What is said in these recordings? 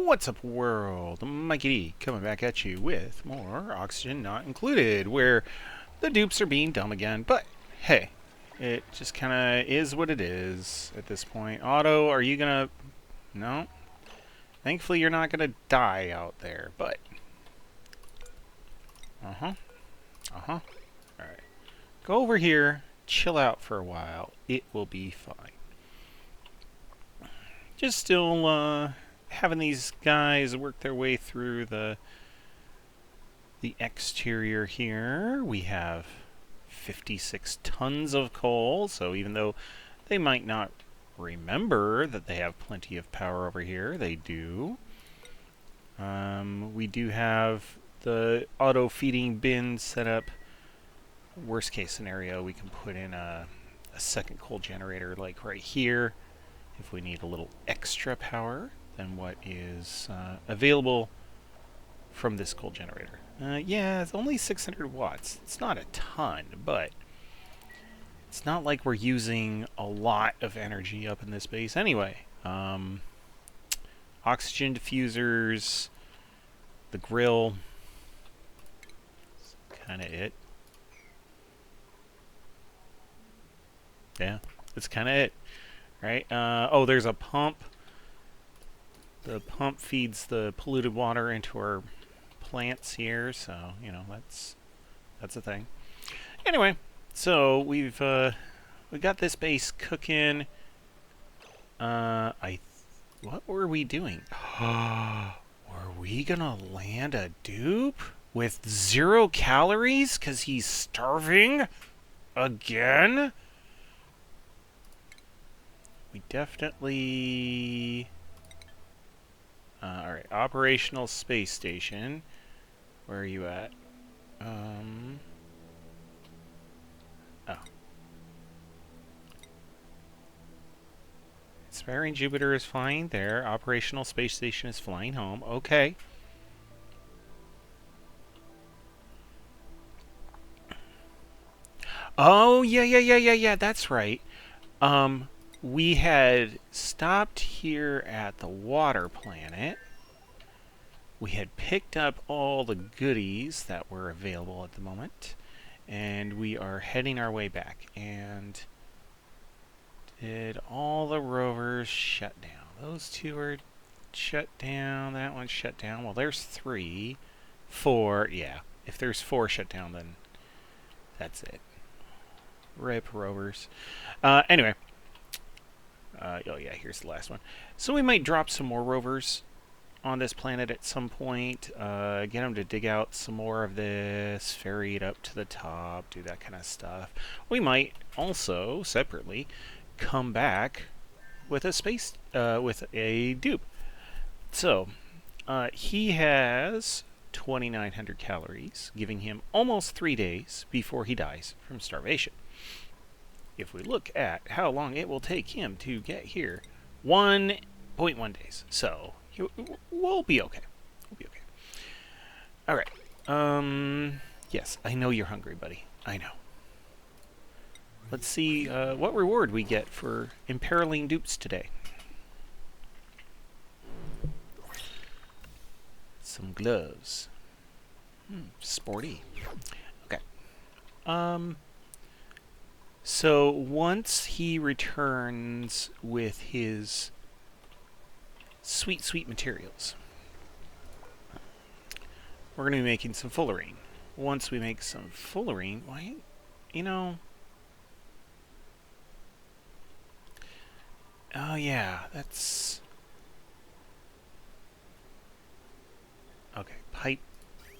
What's up, world? Mikey D coming back at you with more Oxygen Not Included, where the dupes are being dumb again. But hey, it just kind of is what it is at this point. Otto, are you gonna? No. Thankfully, you're not gonna die out there. But All right, go over here, chill out for a while. It will be fine. Just still having these guys work their way through the exterior here. We have 56 tons of coal, so even though they might not remember that they have plenty of power over here, they do. We do have the auto feeding bin set up. Worst case scenario, we can put in a second coal generator like right here if we need a little extra power than what is available from this coal generator. Yeah, it's only 600 watts. It's not a ton, but it's not like we're using a lot of energy up in this base anyway. Oxygen diffusers, the grill, that's kind of it. Yeah, that's kind of it, right? Oh, there's a pump. The pump feeds the polluted water into our plants here, so you know that's a thing. Anyway, so we got this base cooking. What were we doing? Were we gonna land a dupe with 0 calories because he's starving again? We definitely. Alright, operational space station. Where are you at? Oh. Inspiring Jupiter is flying there. Operational space station is flying home. Okay. Oh, yeah, that's right. We had stopped here at the water planet. We had picked up all the goodies that were available at the moment, and we are heading our way back. And did all the rovers shut down? Those two are shut down. That one's shut down. Well, there's 3. 4. Yeah, if there's 4 shut down, then that's it. RIP rovers. Anyway. Oh yeah, here's the last one. So we might drop some more rovers on this planet at some point. Get them to dig out some more of this, ferry it up to the top, do that kind of stuff. We might also, separately, come back with with a dupe. So, he has 2,900 calories, giving him almost 3 days before he dies from starvation. If we look at how long it will take him to get here, 1.1 days. So we'll be okay. We'll be okay. All right. Yes, I know you're hungry, buddy. I know. Let's see what reward we get for imperiling dupes today. Some gloves. Sporty. Okay. So once he returns with his sweet, sweet materials, we're going to be making some fullerene. Once we make some fullerene, why, you know... Oh yeah, that's... Okay, pipe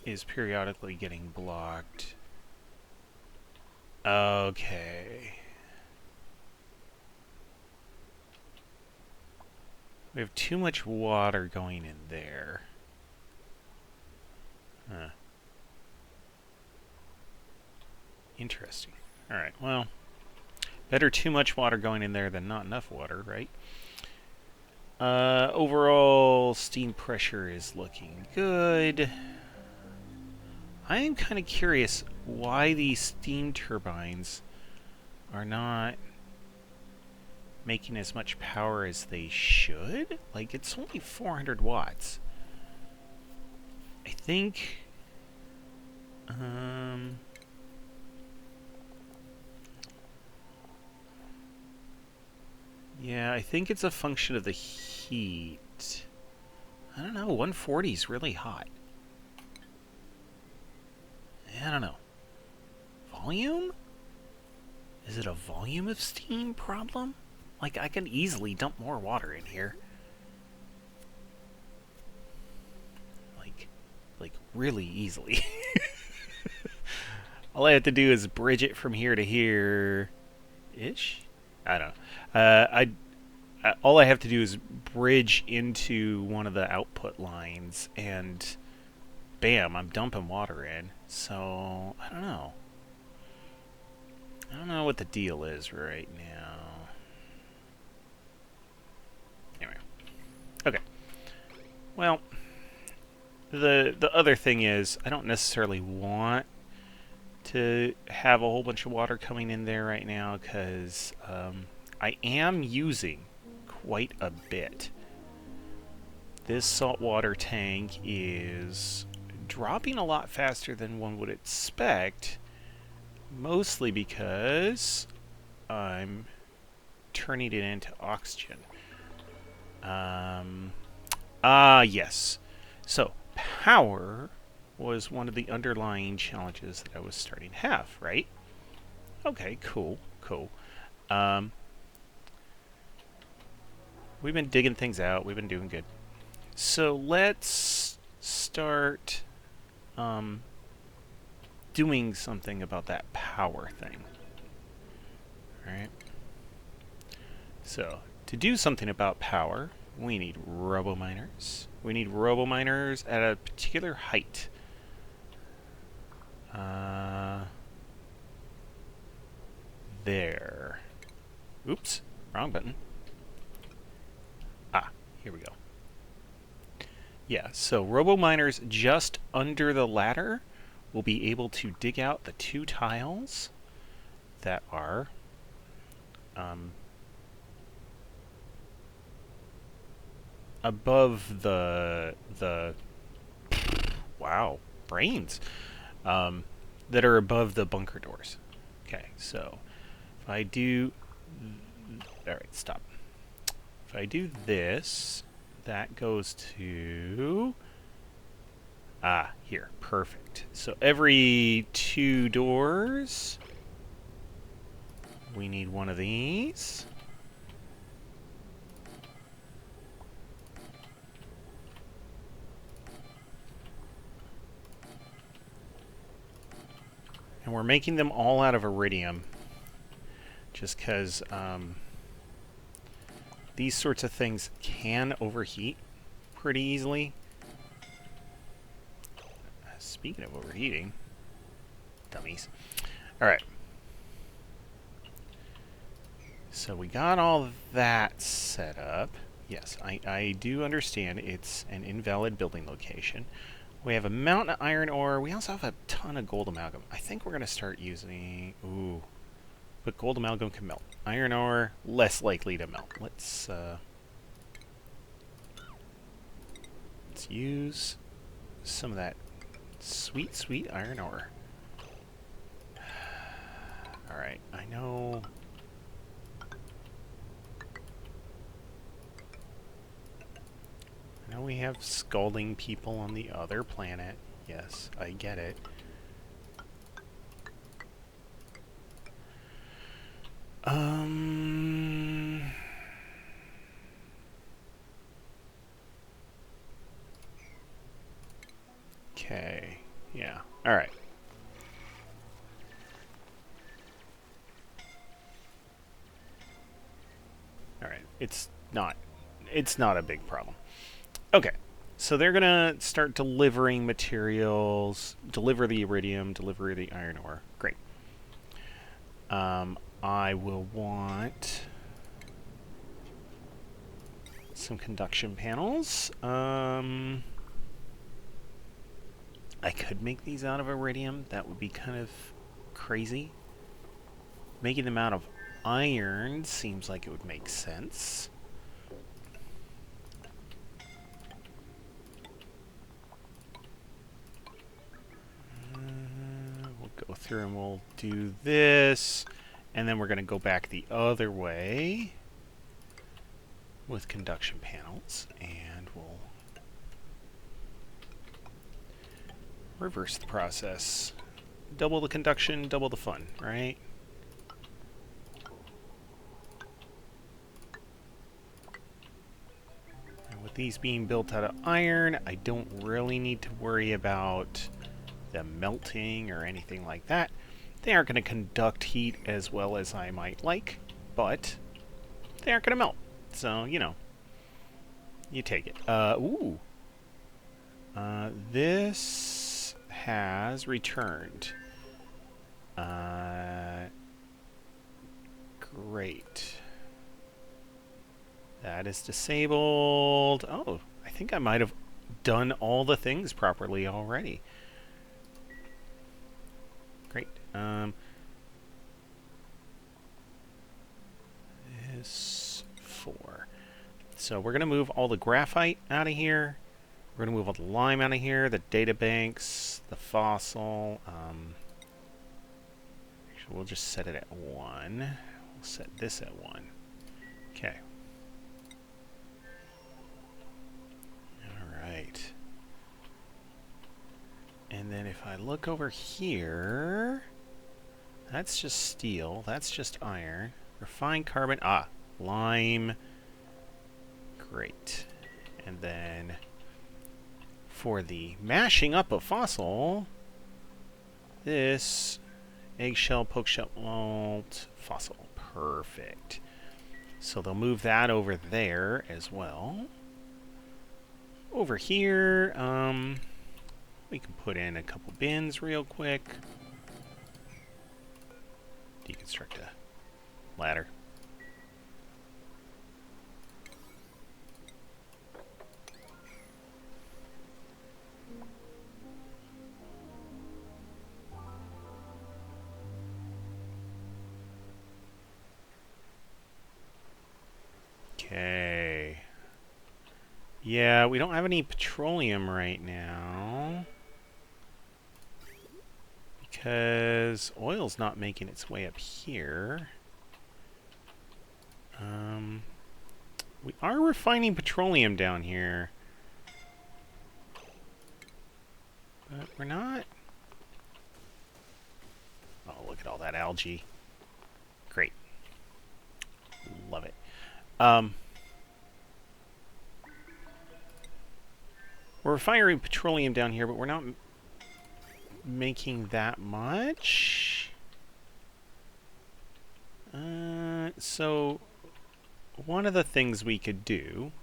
is periodically getting blocked. Okay. We have too much water going in there. Huh. Interesting. Alright, well, better too much water going in there than not enough water, right? Overall, steam pressure is looking good. I am kind of curious why these steam turbines are not making as much power as they should. Like, it's only 400 watts. I think... yeah, I think it's a function of the heat. I don't know, 140 is really hot. I don't know. Volume? Is it a volume of steam problem? Like, I can easily dump more water in here. Like really easily. All I have to do is bridge it from here to here-ish? I don't know. All I have to do is bridge into one of the output lines, and bam, I'm dumping water in. So, I don't know. I don't know what the deal is right now. Anyway. Okay. Well, the other thing is, I don't necessarily want to have a whole bunch of water coming in there right now, because I am using quite a bit. This saltwater tank is dropping a lot faster than one would expect, mostly because I'm turning it into oxygen. Yes. So, power was one of the underlying challenges that I was starting to have, right? Okay, cool. We've been digging things out. We've been doing good. So let's start doing something about that power thing. Alright. So, to do something about power, we need robo-miners. We need robo-miners at a particular height. There. Oops, wrong button. Here we go. Yeah, so robo-miners just under the ladder will be able to dig out the 2 tiles that are above the wow, brains, that are above the bunker doors. Okay, so if I do, all right, stop. If I do this, that goes to, here, perfect. So every 2 doors, we need one of these. And we're making them all out of iridium, just because these sorts of things can overheat pretty easily. Speaking of overheating, dummies. Alright. So we got all that set up. Yes, I do understand it's an invalid building location. We have a mountain of iron ore. We also have a ton of gold amalgam. I think we're going to start using... Ooh. But gold amalgam can melt. Iron ore, less likely to melt. Let's use some of that sweet, sweet iron ore. Alright, I know we have scalding people on the other planet. Yes, I get it. Okay. Yeah. All right. All right. It's not a big problem. Okay. So they're going to start delivering materials, deliver the iridium, deliver the iron ore. Great. I will want some conduction panels. I could make these out of iridium. That would be kind of crazy. Making them out of iron seems like it would make sense. We'll go through and we'll do this. And then we're going to go back the other way with conduction panels. And we'll reverse the process. Double the conduction, double the fun, right? And with these being built out of iron, I don't really need to worry about them melting or anything like that. They aren't going to conduct heat as well as I might like, but they aren't going to melt. So, you know, you take it. This has returned. Great. That is disabled. Oh, I think I might have done all the things properly already. Great. This 4. So we're going to move all the graphite out of here. We're going to move all the lime out of here, the data banks, the fossil. Actually, we'll just set it at 1. We'll set this at 1. Okay. All right. And then if I look over here, that's just steel. That's just iron. Refined carbon. Lime. Great. And then for the mashing up of fossil, this eggshell, pokeshell, malt, fossil. Perfect. So they'll move that over there as well. Over here, we can put in a couple bins real quick. Deconstruct a ladder. Okay. Yeah, we don't have any petroleum right now, because oil's not making its way up here. We are refining petroleum down here, but we're not. Oh, look at all that algae. Great. Love it. We're refining petroleum down here, but we're not making that much. So one of the things we could do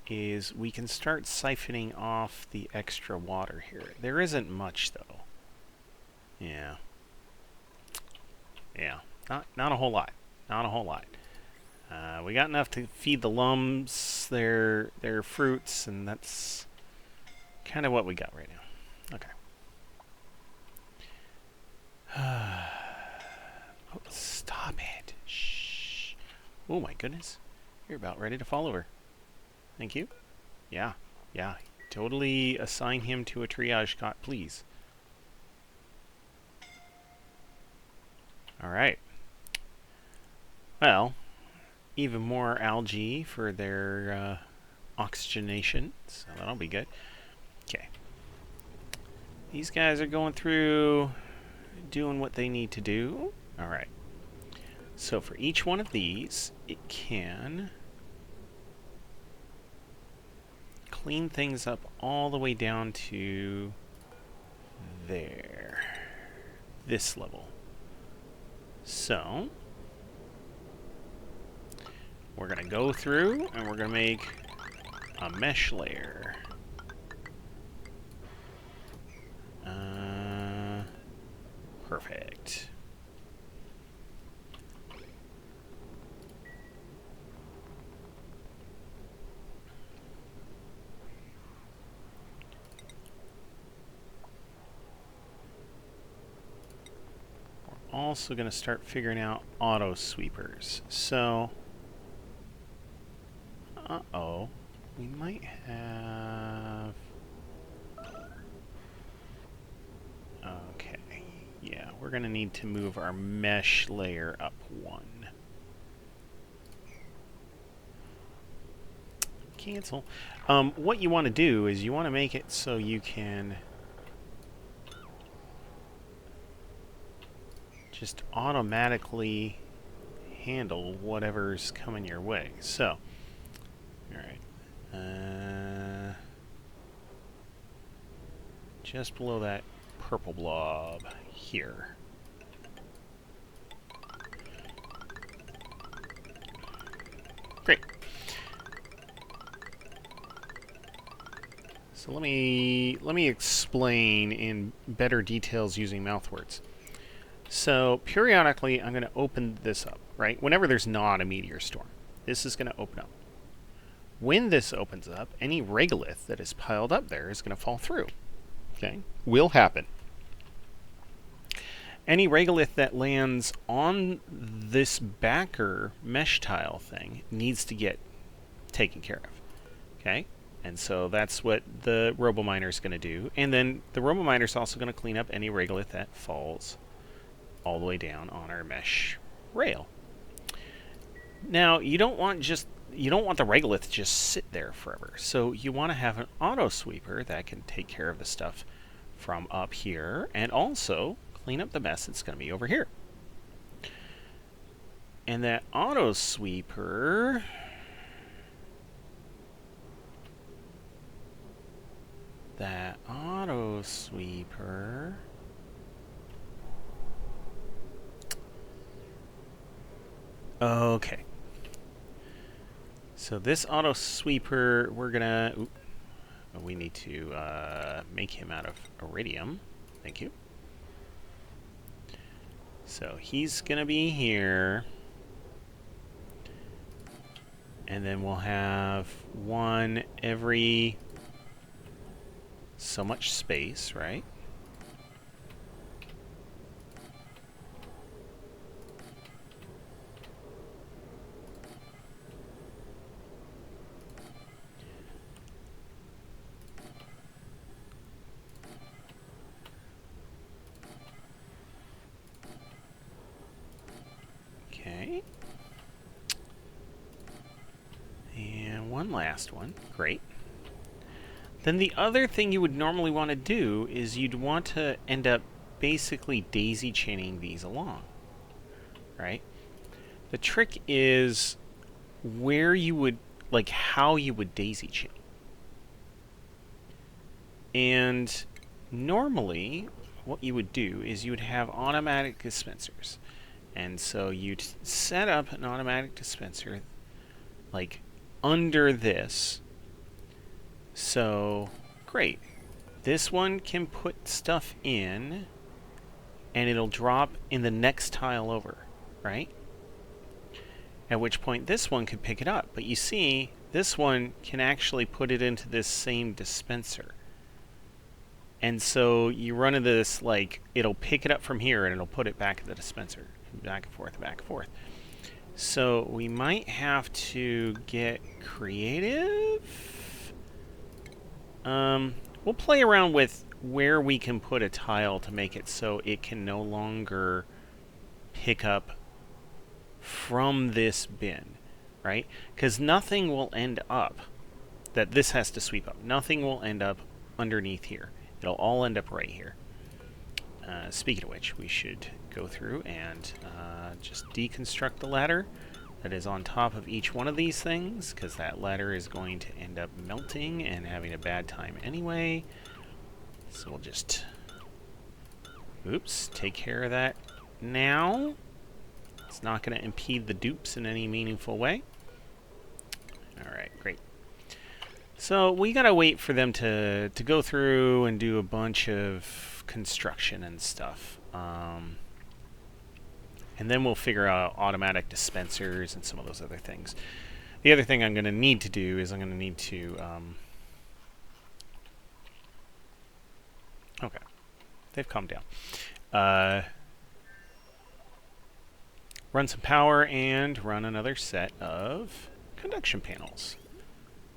is we can start siphoning off the extra water here. There isn't much though. Yeah. Yeah. Not a whole lot. Not a whole lot. We got enough to feed the lums their fruits, and that's kind of what we got right now. Okay. Oh, stop it. Shh. Oh my goodness. You're about ready to fall over. Thank you. Yeah. Yeah. Totally assign him to a triage cot, please. Alright. Well, even more algae for their oxygenation, so that'll be good. Okay. These guys are going through, doing what they need to do. Alright. So for each one of these, it can clean things up all the way down to there. This level. So we're going to go through and we're going to make a mesh layer. Perfect. also going to start figuring out auto sweepers. So, uh-oh, we might have... Okay, yeah, we're going to need to move our mesh layer up one. Cancel. What you want to do is you want to make it so you can just automatically handle whatever's coming your way. So, alright. Just below that purple blob here. Great. So let me explain in better details using mouth words. So periodically I'm going to open this up, right? Whenever there's not a meteor storm, this is going to open up. When this opens up, any regolith that is piled up there is going to fall through. Okay? Will happen. Any regolith that lands on this backer mesh tile thing needs to get taken care of. Okay? And so that's what the RoboMiner is going to do. And then the RoboMiner is also going to clean up any regolith that falls all the way down on our mesh rail. Now, you don't want the regolith to just sit there forever. So you want to have an auto sweeper that can take care of the stuff from up here and also clean up the mess that's going to be over here. And that auto sweeper... Okay. So this auto sweeper, we're gonna... we need to make him out of iridium. Thank you. So he's gonna be here. And then we'll have one every so much space, right? Okay. And one last one. Great. Then the other thing you would normally want to do is you'd want to end up basically daisy chaining these along, right? The trick is where you would, like how you would daisy chain. And normally what you would do is you would have automatic dispensers. And so you'd set up an automatic dispenser like under this. So, great. This one can put stuff in, and it'll drop in the next tile over, right? At which point this one could pick it up. But you see, this one can actually put it into this same dispenser. And so you run into this, like, it'll pick it up from here, and it'll put it back in the dispenser. Back and forth, back and forth. So we might have to get creative. We'll play around with where we can put a tile to make it so it can no longer pick up from this bin, right? Because nothing will end up that this has to sweep up. Nothing will end up underneath here. It'll all end up right here. Speaking of which, we should go through and just deconstruct the ladder that is on top of each one of these things, because that ladder is going to end up melting and having a bad time anyway. So we'll just, oops, take care of that now. It's not going to impede the dupes in any meaningful way. Alright, great. So we got to wait for them to go through and do a bunch of construction and stuff. And then we'll figure out automatic dispensers and some of those other things. The other thing I'm going to need to do is I'm going to need to... okay. They've calmed down. run some power and run another set of conduction panels.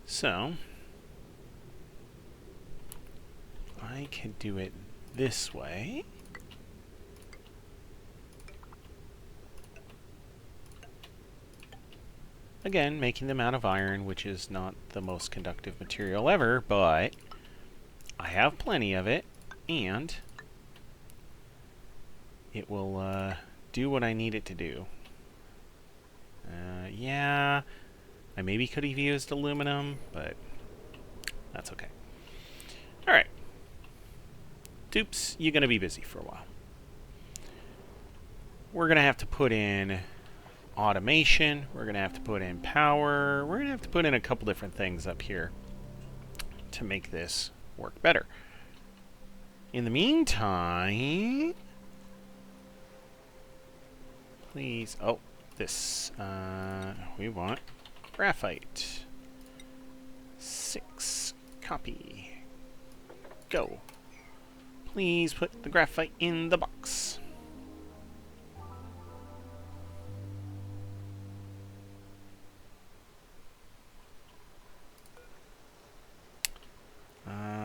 So I could do it this way. Again, making them out of iron, which is not the most conductive material ever, but I have plenty of it, and it will do what I need it to do. Yeah, I maybe could have used aluminum, but that's okay. Alright. Dupes, you're going to be busy for a while. We're going to have to put in automation. We're going to have to put in power. We're going to have to put in a couple different things up here to make this work better. In the meantime, please, oh, this, we want graphite. 6, copy, go. Please put the graphite in the box.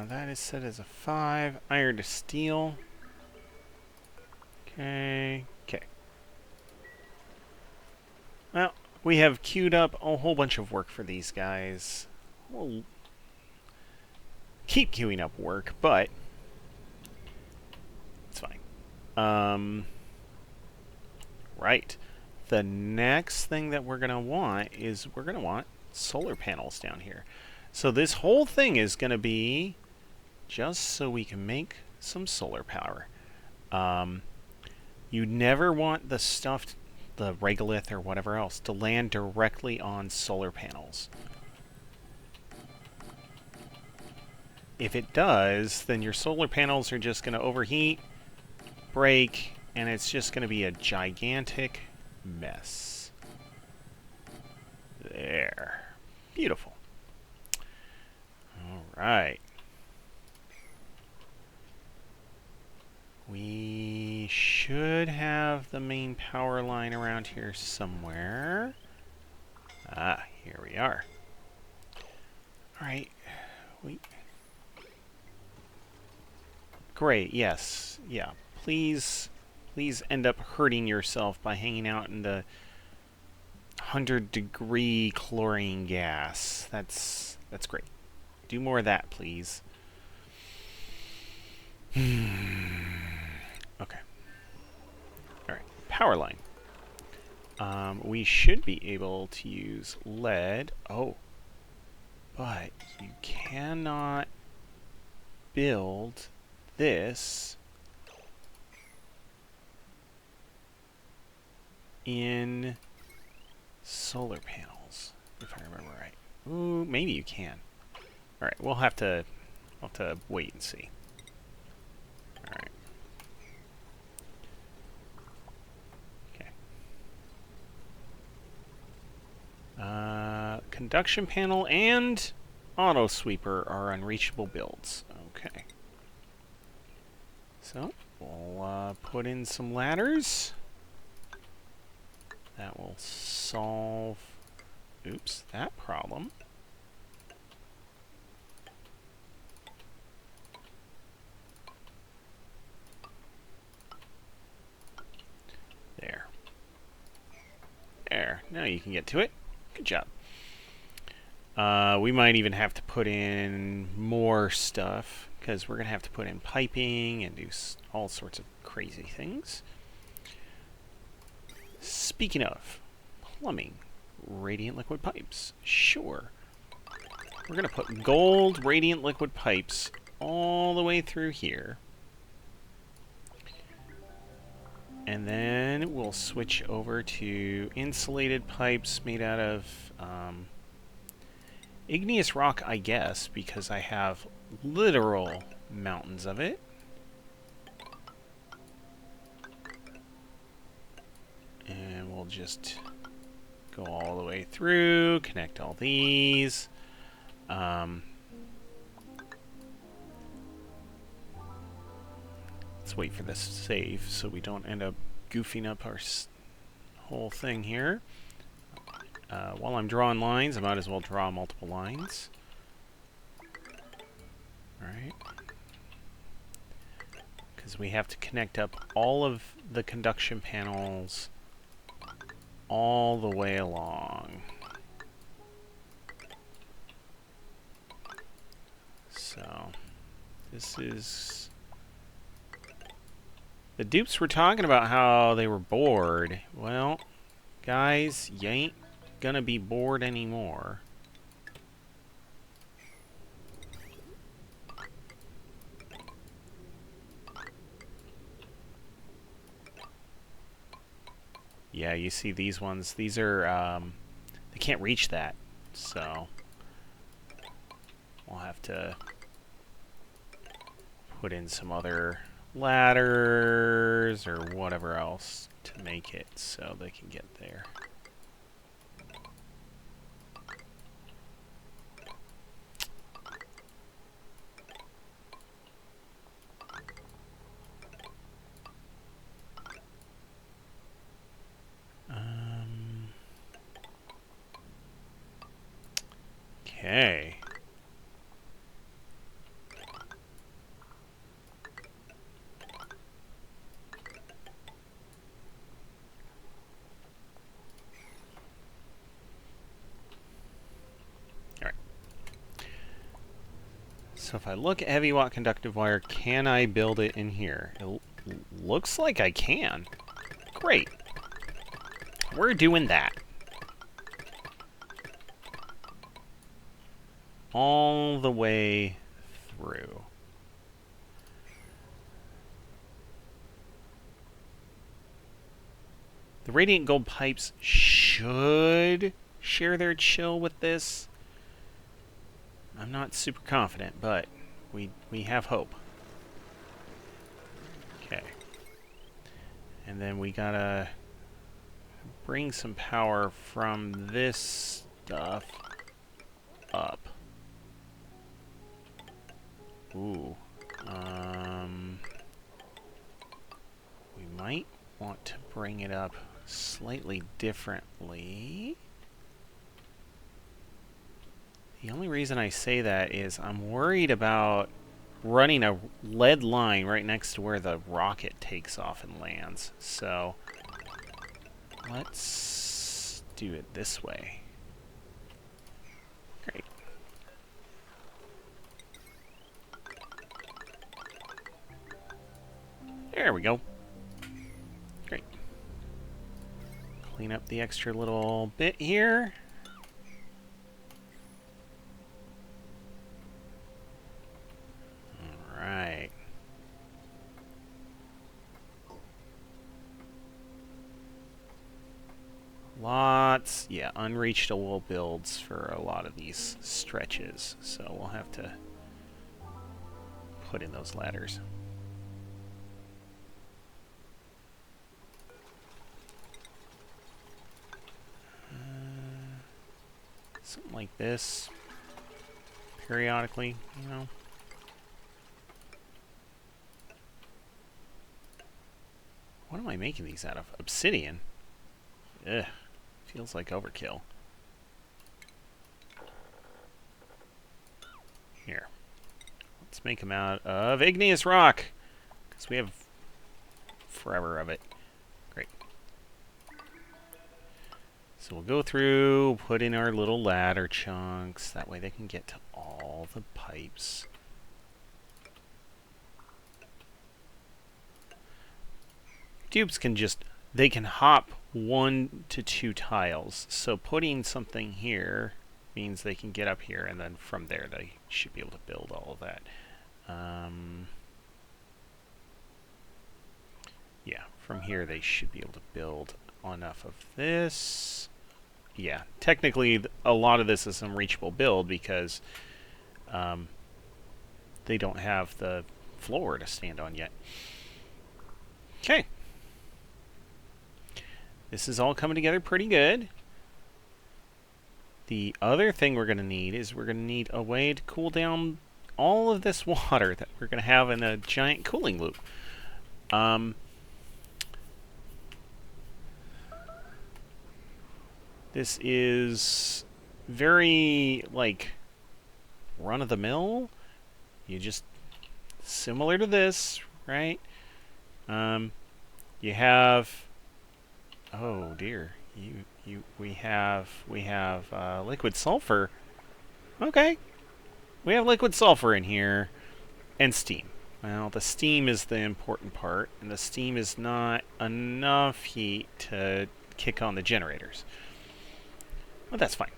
That is set as a 5. Iron to steel. Okay. Well, we have queued up a whole bunch of work for these guys. We'll keep queuing up work, but it's fine. Right. The next thing that we're going to want is we're going to want solar panels down here. So this whole thing is going to be just so we can make some solar power. You never want the stuff, the regolith or whatever else, to land directly on solar panels. If it does, then your solar panels are just going to overheat, break, and it's just going to be a gigantic mess. There. Beautiful. Alright. We should have the main power line around here somewhere. Ah, here we are. Alright. Great, yes. Yeah. Please end up hurting yourself by hanging out in the 100-degree chlorine gas. That's great. Do more of that, please. Okay. Alright, power line. We should be able to use lead. Oh. But you cannot build this in solar panels, if I remember right. Ooh, maybe you can. Alright, we'll have to wait and see. Alright. Okay. Conduction panel and auto sweeper are unreachable builds. Okay. So, we'll put in some ladders. That will solve, oops, that problem. There. There. Now you can get to it. Good job. We might even have to put in more stuff, because we're going to have to put in piping and do all sorts of crazy things. Speaking of plumbing, radiant liquid pipes. Sure. We're going to put gold radiant liquid pipes all the way through here. And then we'll switch over to insulated pipes made out of igneous rock, I guess, because I have literal mountains of it. And we'll just go all the way through, connect all these. Let's wait for this to save so we don't end up goofing up our whole thing here. While I'm drawing lines, I might as well draw multiple lines. Alright. Because we have to connect up all of the conduction panels all the way along. So, this is... The dupes were talking about how they were bored. Well, guys, you ain't gonna be bored anymore. Yeah, you see these ones. These are, they can't reach that. So, we'll have to put in some other ladders or whatever else to make it so they can get there. Okay. Alright. So if I look at heavy watt conductive wire, can I build it in here? It looks like I can. Great. We're doing that. All the way through. The radiant gold pipes should share their chill with this. I'm not super confident, but we have hope. Okay. And then we gotta bring some power from this stuff up. Ooh. We might want to bring it up slightly differently. The only reason I say that is I'm worried about running a lead line right next to where the rocket takes off and lands. So let's do it this way. Great. There we go. Great. Clean up the extra little bit here. Alright. Lots, yeah, unreachable builds for a lot of these stretches. So we'll have to put in those ladders. Something like this, periodically, you know. What am I making these out of? Obsidian? Ugh, feels like overkill. Here. Let's make them out of igneous rock, because we have forever of it. Great. So we'll go through, put in our little ladder chunks. That way they can get to all the pipes. Dupes can just, they can hop 1 to 2 tiles. So putting something here means they can get up here, and then from there they should be able to build all of that. Yeah, from here they should be able to build enough of this. Yeah, technically a lot of this is an unreachable build because they don't have the floor to stand on yet. Okay. This is all coming together pretty good. The other thing we're going to need is we're going to need a way to cool down all of this water that we're going to have in a giant cooling loop. This is very, like, run-of-the-mill. You just, similar to this, right? You have, oh dear, we have liquid sulfur. Okay, we have liquid sulfur in here, and steam. Well, the steam is the important part, and the steam is not enough heat to kick on the generators. But that's fine.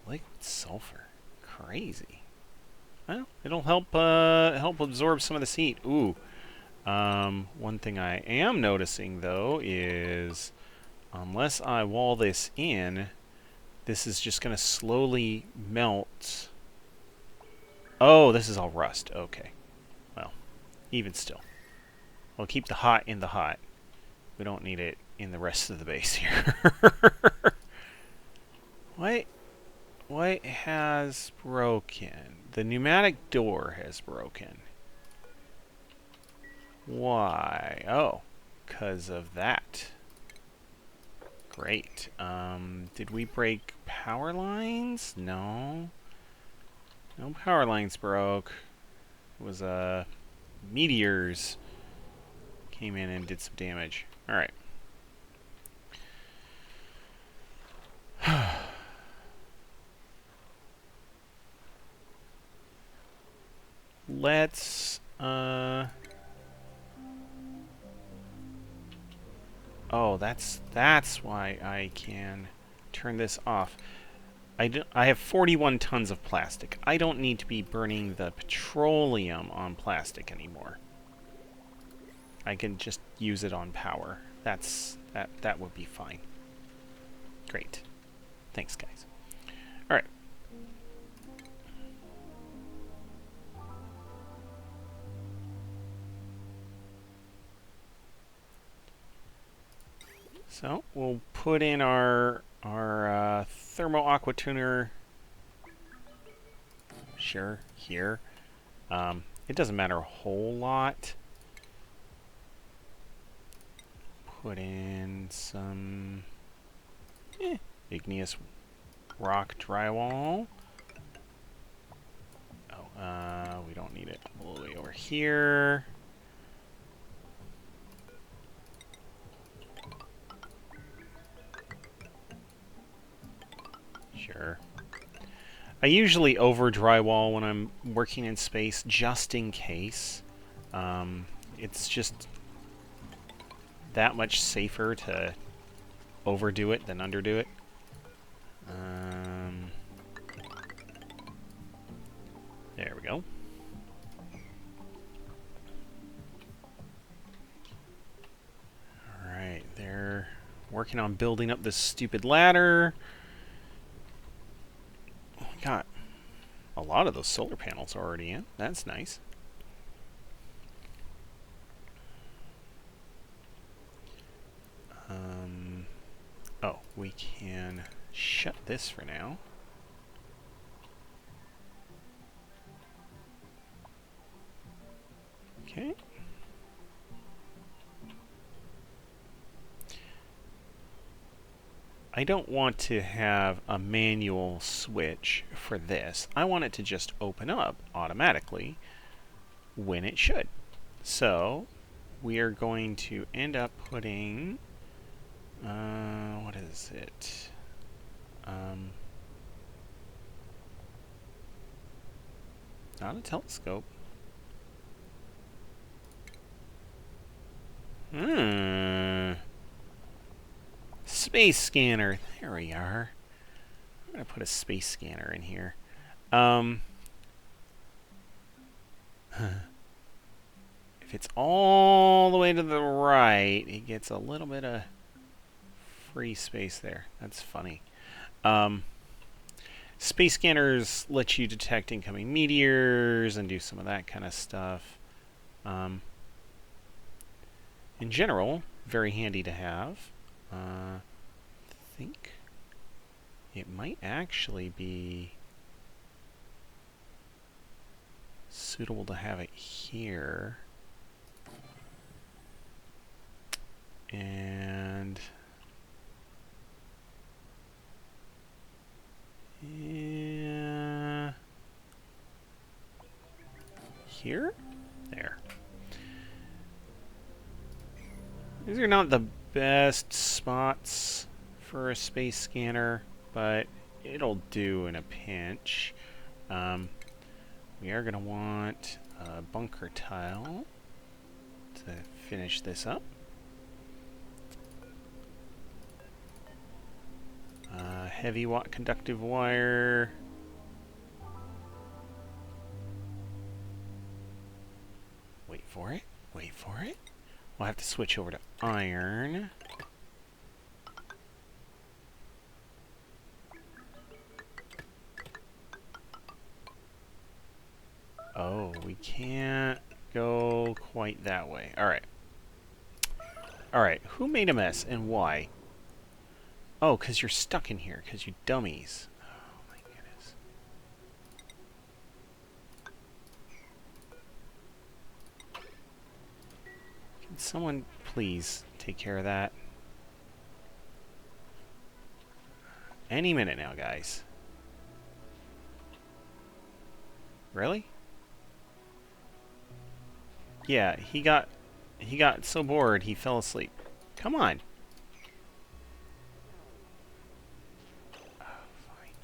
Liquid sulfur, crazy. Well, it'll help absorb some of this heat. Ooh. One thing I am noticing though is, unless I wall this in, this is just going to slowly melt. Oh, this is all rust. Okay. Well, even still. We'll keep the hot in the hot. We don't need it in the rest of the base here. What has broken? The pneumatic door has broken. Why? Oh, because of that. Great. Did we break power lines? No. No power lines broke. It was, meteors came in and did some damage. Alright. Let's, oh, that's why I can turn this off. I have 41 tons of plastic. I don't need to be burning the petroleum on plastic anymore. I can just use it on power. That would be fine. Great. Thanks, guys. All right. So we'll put in our thermo aqua tuner. Sure, here. It doesn't matter a whole lot. Put in some igneous rock drywall. Oh, we don't need it all the way over here. Sure. I usually over drywall when I'm working in space, just in case. It's just that much safer to overdo it than underdo it. There we go. Alright, they're working on building up this stupid ladder. Got a lot of those solar panels already in. That's nice. Oh, we can shut this for now. Okay. I don't want to have a manual switch for this. I want it to just open up automatically when it should. So we are going to end up putting, what is it? Not a telescope. Space scanner. There we are. I'm going to put a space scanner in here. If it's all the way to the right, it gets a little bit of free space there. That's funny. Space scanners let you detect incoming meteors and do some of that kind of stuff. In general, very handy to have. I think it might actually be suitable to have it here. And yeah, here? There. These are not the best spots for a space scanner, but it'll do in a pinch. We are going to want a bunker tile to finish this up. Heavy conductive wire. Wait for it. Wait for it. We'll have to switch over to iron. Oh, we can't go quite that way. Alright. Alright, who made a mess and why? Oh, because you're stuck in here, because you dummies. Oh my goodness. Can someone please take care of that? Any minute now, guys. Really? Yeah, he got so bored he fell asleep. Come on. Oh, fine.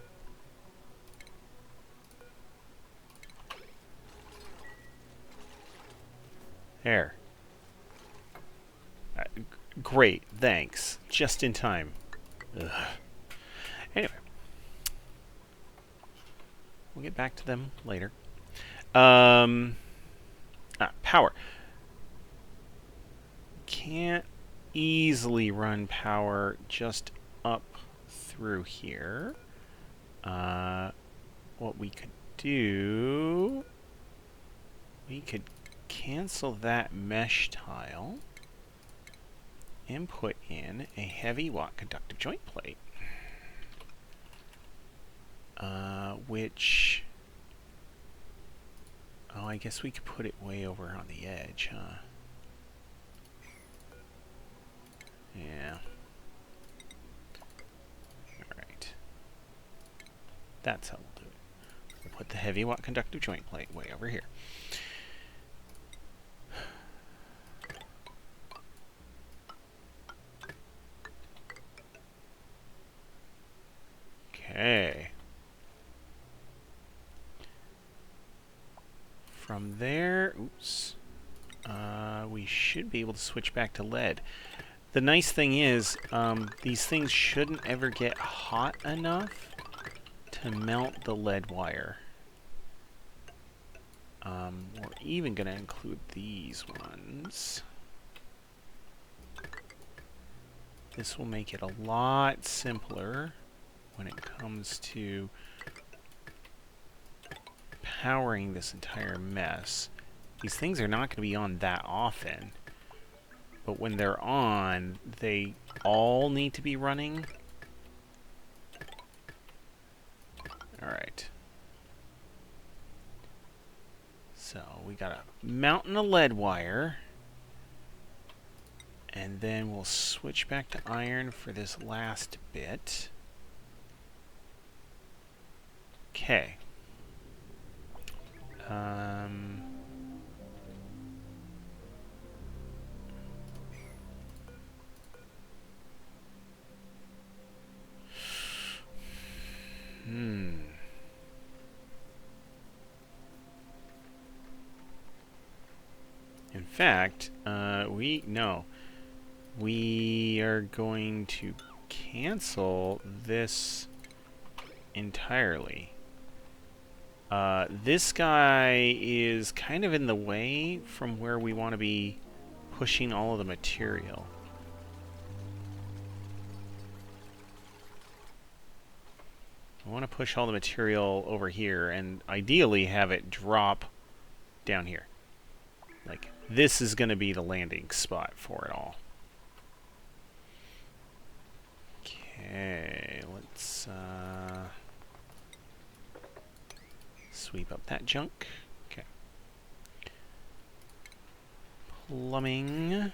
There. Great, thanks. Just in time. Ugh. Anyway. We'll get back to them later. Power. Can't easily run power just up through here. What we could do... We could cancel that mesh tile and put in a heavy watt conductive joint plate. Which... Oh, I guess we could put it way over on the edge, huh? Yeah. Alright. That's how we'll do it. We'll put the heavy watt conductive joint plate way over here. Okay. From there, oops, we should be able to switch back to lead. The nice thing is, these things shouldn't ever get hot enough to melt the lead wire. We're even going to include these ones. This will make it a lot simpler when it comes to powering this entire mess. These things are not going to be on that often, but when they're on, they all need to be running. Alright. So we got a mountain of lead wire, and then we'll switch back to iron for this last bit. Okay. In fact, we are going to cancel this entirely. This guy is kind of in the way from where we want to be pushing all of the material. I want to push all the material over here and ideally have it drop down here. Like, this is going to be the landing spot for it all. Okay, let's sweep up that junk. Okay. Plumbing.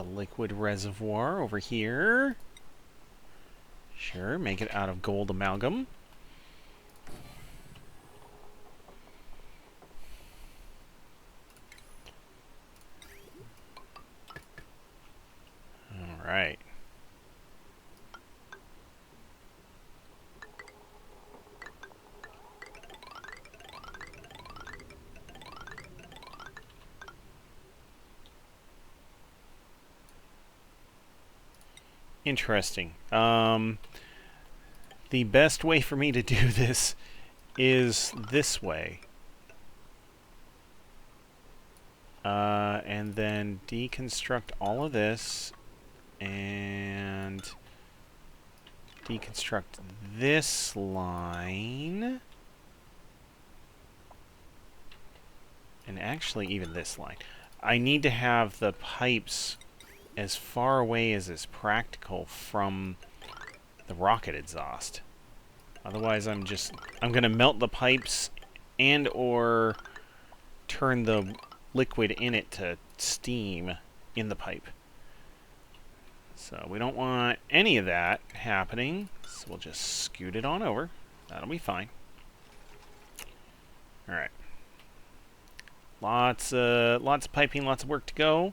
liquid reservoir over here. Sure, make it out of gold amalgam. All right. Interesting. The best way for me to do this is this way. And then deconstruct all of this and deconstruct this line. And actually even this line. I need to have the pipes as far away as is practical from the rocket exhaust. Otherwise I'm gonna melt the pipes and or turn the liquid in it to steam in the pipe. So we don't want any of that happening. So we'll just scoot it on over. That'll be fine. Alright. Lots of piping, lots of work to go.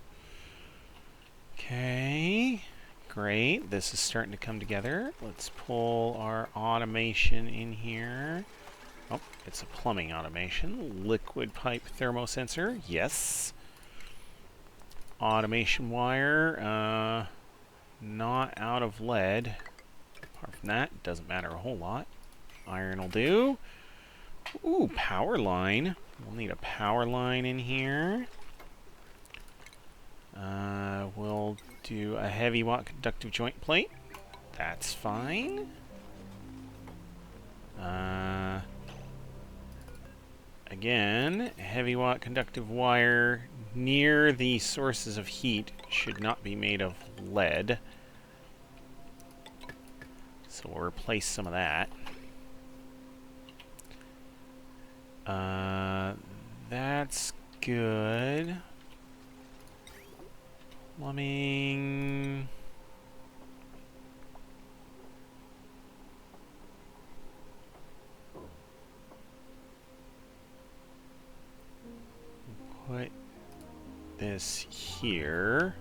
Okay, great. This is starting to come together. Let's pull our automation in here. Oh, it's a plumbing automation. Liquid pipe thermosensor, yes. Automation wire, not out of lead. Apart from that, doesn't matter a whole lot. Iron will do. Ooh, power line. We'll need a power line in here. We'll do a heavy watt conductive joint plate. That's fine. Again, heavy watt conductive wire near the sources of heat should not be made of lead. So we'll replace some of that. That's good. Plumbing. Put this here.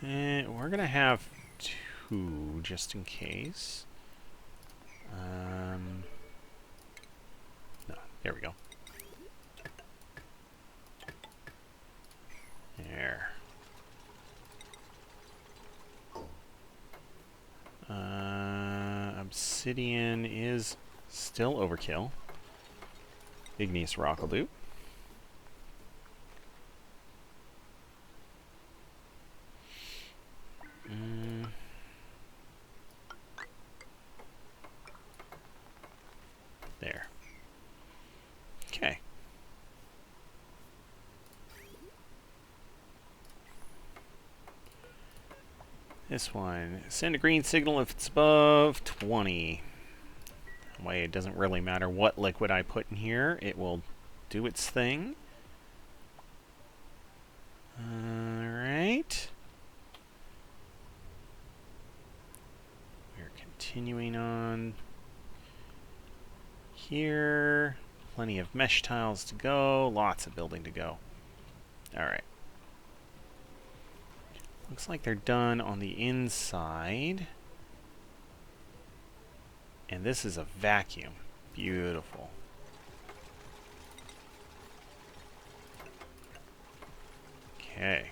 And we're gonna have two just in case. No, there we go. There. Obsidian is still overkill. Igneous rock will do. There. Okay. This one. Send a green signal if it's above 20. That way it doesn't really matter what liquid I put in here. It will do its thing. Alright. We're continuing on here. Plenty of mesh tiles to go. Lots of building to go. Alright. Looks like they're done on the inside. And this is a vacuum. Beautiful. Okay.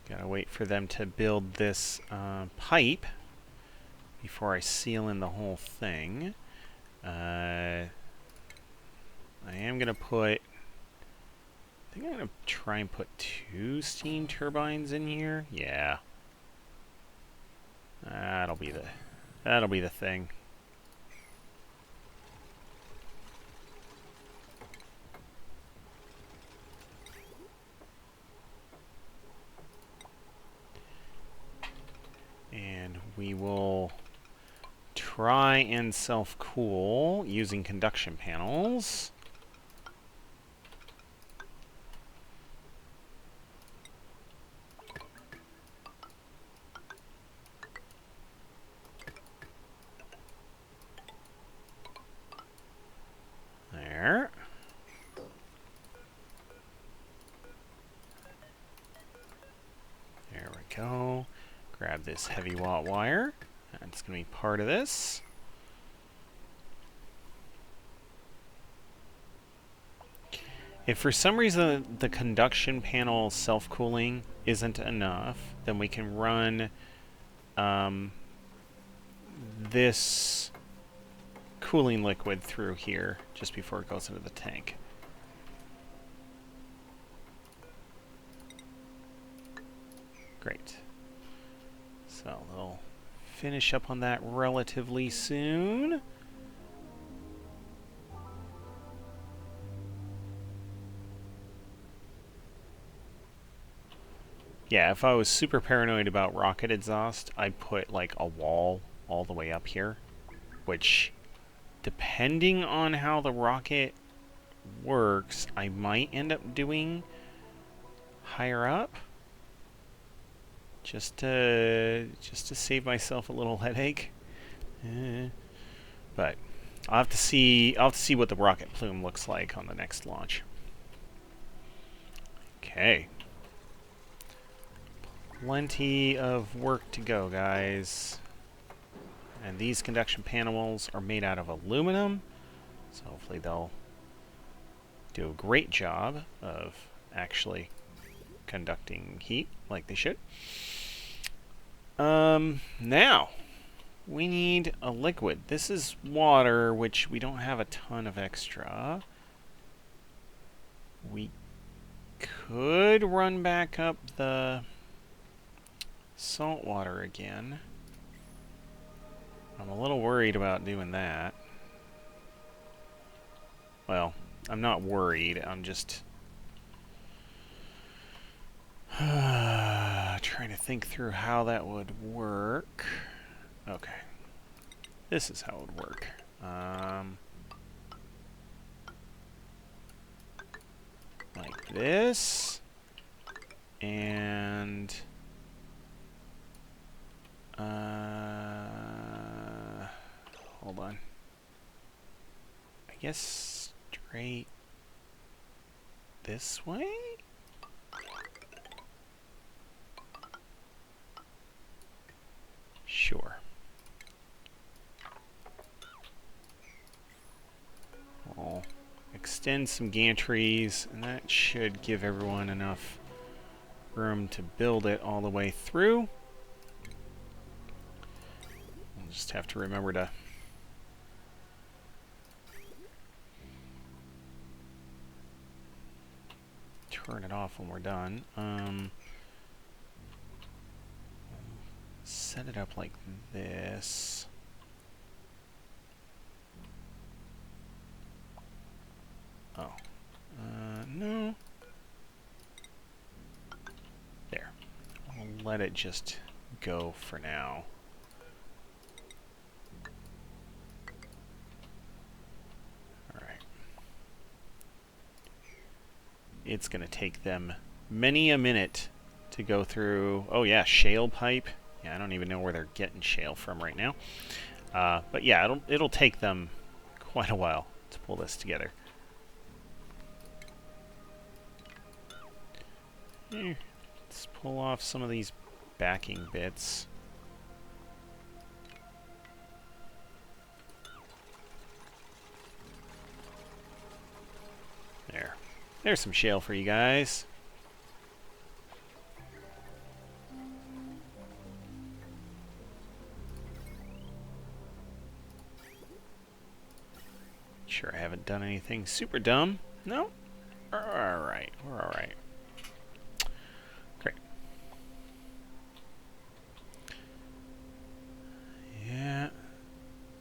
Gotta wait for them to build this pipe before I seal in the whole thing. I am gonna put. I think I'm gonna try and put 2 steam turbines in here. Yeah, that'll be the thing. we will try and self-cool using conduction panels. There. There we go. Grab this heavy watt wire. That's going to be part of this. If for some reason the conduction panel self-cooling isn't enough, then we can run this cooling liquid through here just before it goes into the tank. Great. So they'll finish up on that relatively soon. Yeah, if I was super paranoid about rocket exhaust, I'd put like a wall all the way up here, which, depending on how the rocket works, I might end up doing higher up, just to save myself a little headache. But I'll have to see what the rocket plume looks like on the next launch. Okay. Plenty of work to go, guys. And these conduction panels are made out of aluminum, so hopefully they'll do a great job of actually conducting heat like they should. Now, we need a liquid. This is water, which we don't have a ton of extra. We could run back up the salt water again. I'm a little worried about doing that. Well, I'm not worried. I'm just trying to think through how that would work. Okay. This is how it would work. Like this. And hold on. I guess straight this way? Sure. I'll extend some gantries, and that should give everyone enough room to build it all the way through. We'll just have to remember to turn it off when we're done. Set it up like this. Oh. No. There. I'll let it just go for now. Alright. It's going to take them many a minute to go through. Oh yeah, shale pipe. Yeah, I don't even know where they're getting shale from right now. But yeah, it'll take them quite a while to pull this together. Let's pull off some of these backing bits. There. There's some shale for you guys. Sure, I haven't done anything super dumb. No? We're alright. We're alright. Great. Yeah.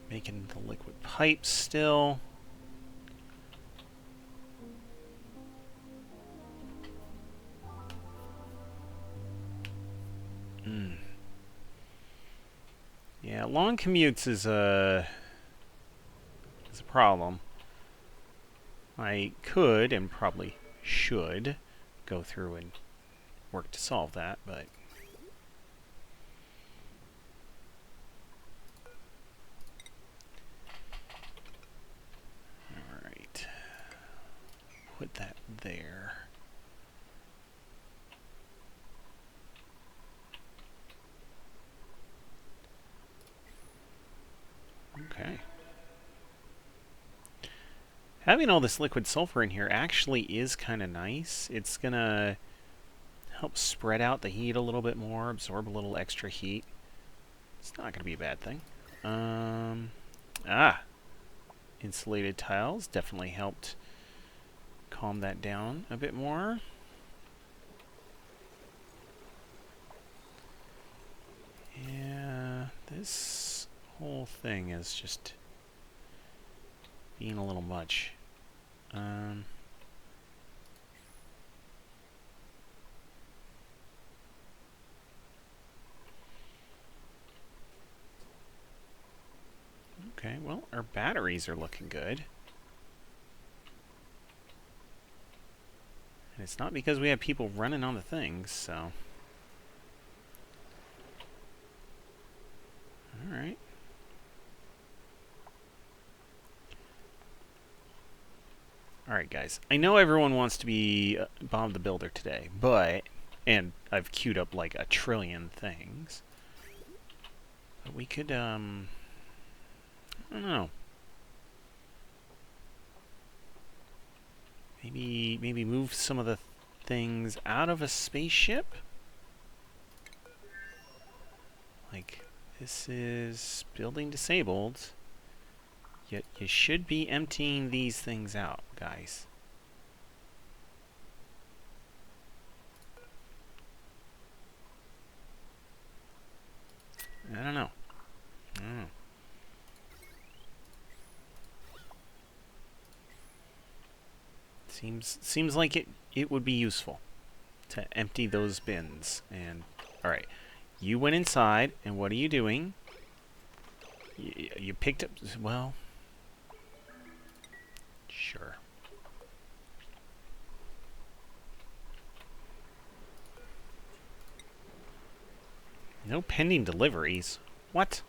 Making the liquid pipes still. long commutes is a problem. I could and probably should go through and work to solve that, but all right. Put that there. Okay. Having all this liquid sulfur in here actually is kind of nice. It's gonna help spread out the heat a little bit more, absorb a little extra heat. It's not gonna be a bad thing. Insulated tiles definitely helped calm that down a bit more. Yeah, this whole thing is just being a little much. Okay, well, our batteries are looking good. And it's not because we have people running on the things, so. Alright. Alright, guys. I know everyone wants to be Bob the Builder today, but... And I've queued up like a trillion things. But we could, I don't know. Maybe move some of the things out of a spaceship? Like, this is building disabled. Yet you should be emptying these things out, guys. I don't know. Seems like it would be useful to empty those bins. And all right, you went inside, and what are you doing? You picked up, well, sure. No pending deliveries. What?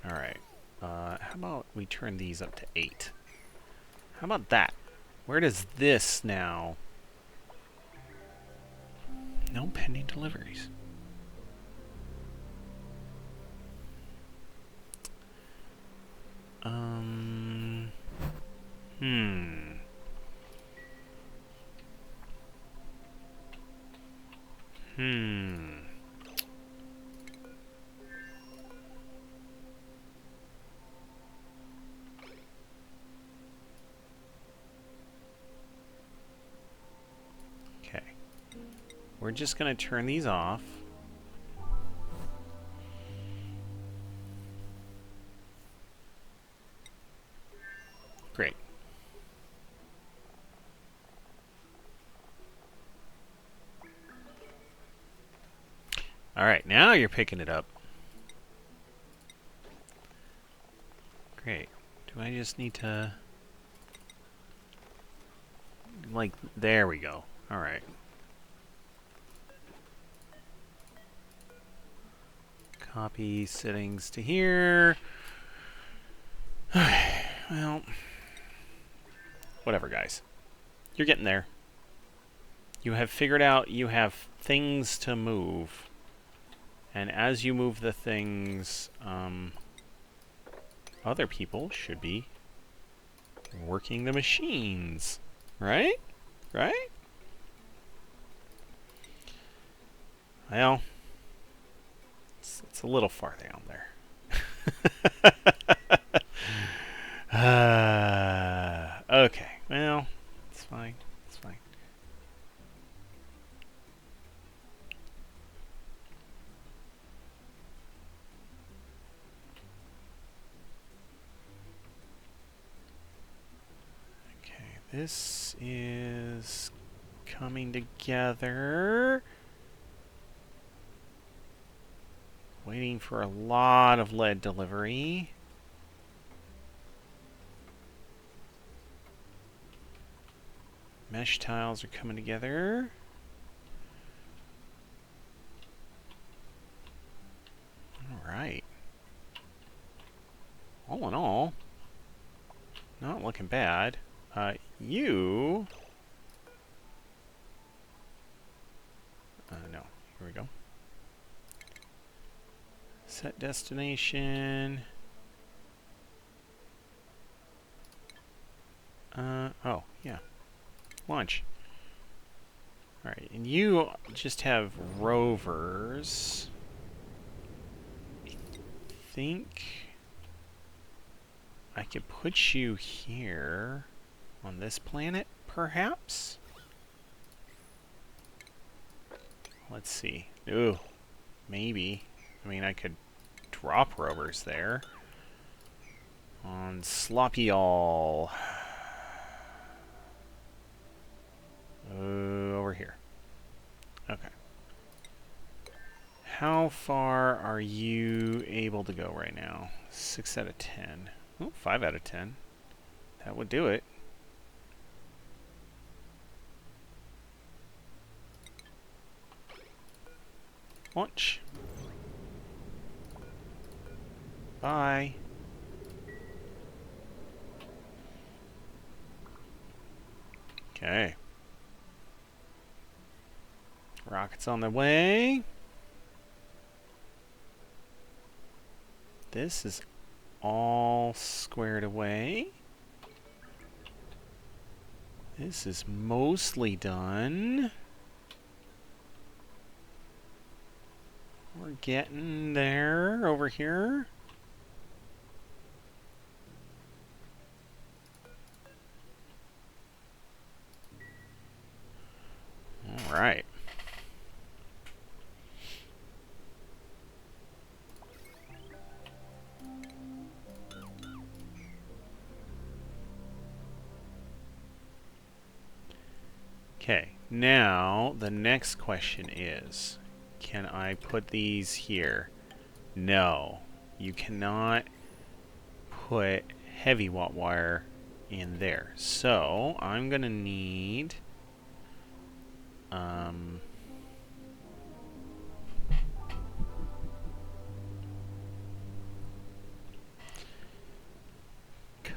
Alright. How about we turn these up to 8? How about that? Where does this now? No pending deliveries. Okay. We're just going to turn these off. Great. Alright, now you're picking it up. Great. Do I just need to... Like, there we go. Alright. Copy settings to here. Well, whatever, guys. You're getting there. You have figured out you have things to move. And as you move the things, other people should be working the machines. Right? Right? Well, it's a little far down there. Okay, well, it's fine. It's fine. Okay, this is coming together. Waiting for a lot of lead delivery. Mesh tiles are coming together. Alright. All in all, not looking bad. No, here we go. Set destination. Oh, yeah. Launch. Alright, and you just have rovers. I think I could put you here on this planet, perhaps? Let's see. Ooh, maybe. I mean, I could drop rovers there. On Sloppy All. Over here. Okay. How far are you able to go right now? 6 out of 10. Oh, 5 out of 10. That would do it. Launch. Bye. Okay. Rockets on the way. This is all squared away. This is mostly done. We're getting there over here. All right. Okay, now the next question is, can I put these here? No, you cannot put heavy watt wire in there. So I'm gonna need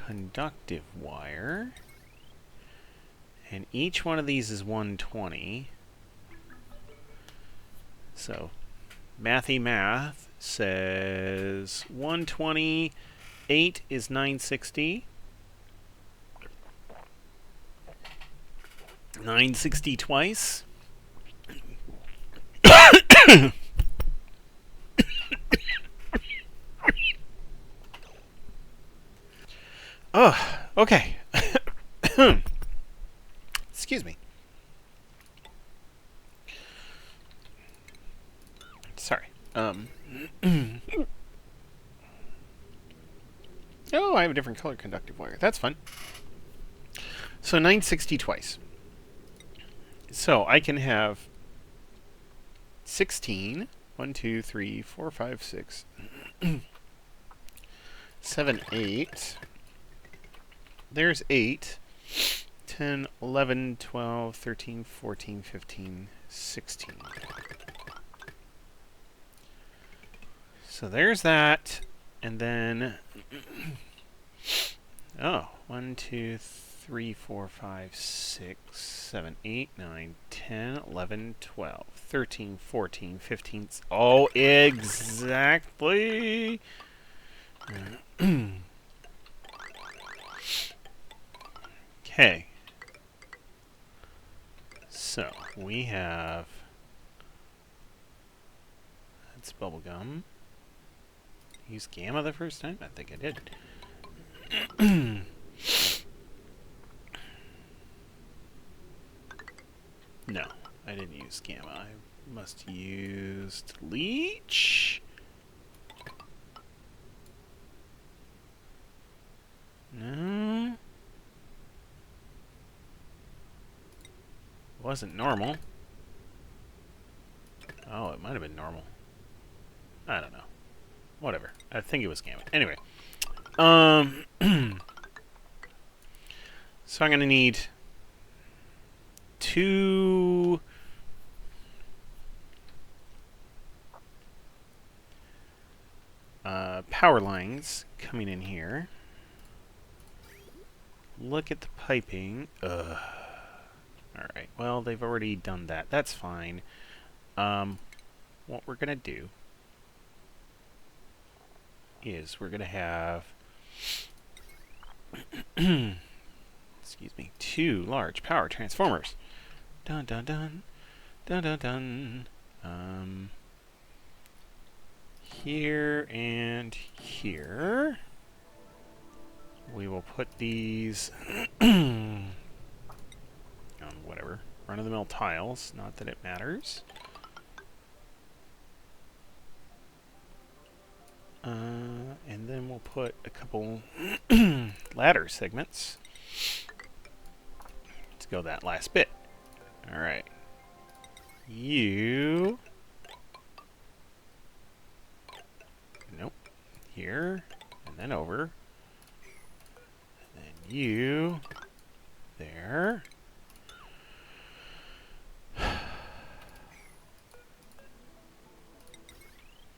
conductive wire. And each one of these is 120. So, mathy math says 120, 8 is 960. 960 twice. Oh, okay. Excuse me. Sorry. Oh, I have a different color conductive wire. That's fun. So 960 twice. So I can have 16. 1, 2, 3, 4, 5, 6, 7, 8. There's 8. 10, 11, 12, 13, 14, 15, 16. So there's that. And then, oh, 1, 2, 3, 4, 5, 6, 7, 8, 9, 10, 11, 12, 13, 14, 15. Oh, exactly. Okay. So, we have... That's bubblegum. Use gamma the first time? I think I did. No, I didn't use gamma. I must have used leech. No. wasn't normal. Oh, it might have been normal. I don't know. Whatever. I think it was gamma. Anyway. So I'm going to need 2 power lines coming in here. Look at the piping. Ugh. Alright, well, they've already done that. That's fine. What we're going to do is we're going to have excuse me, 2 large power transformers. Dun dun dun. Dun dun dun. Here and here. We will put these whatever, run-of-the-mill tiles, not that it matters. And then we'll put a couple ladder segments to go that last bit. Alright. You... Nope. Here, and then over. And then you... There.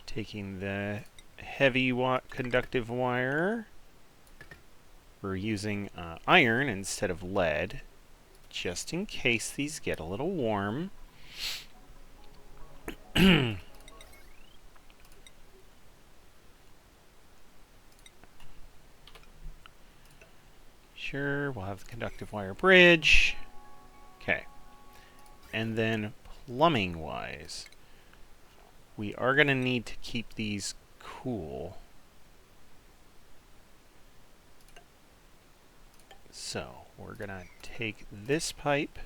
Taking the heavy conductive wire. We're using iron instead of lead, just in case these get a little warm. Sure, we'll have the conductive wire bridge. Okay. And then plumbing-wise, we are going to need to keep these cool. So, we're going to take this pipe.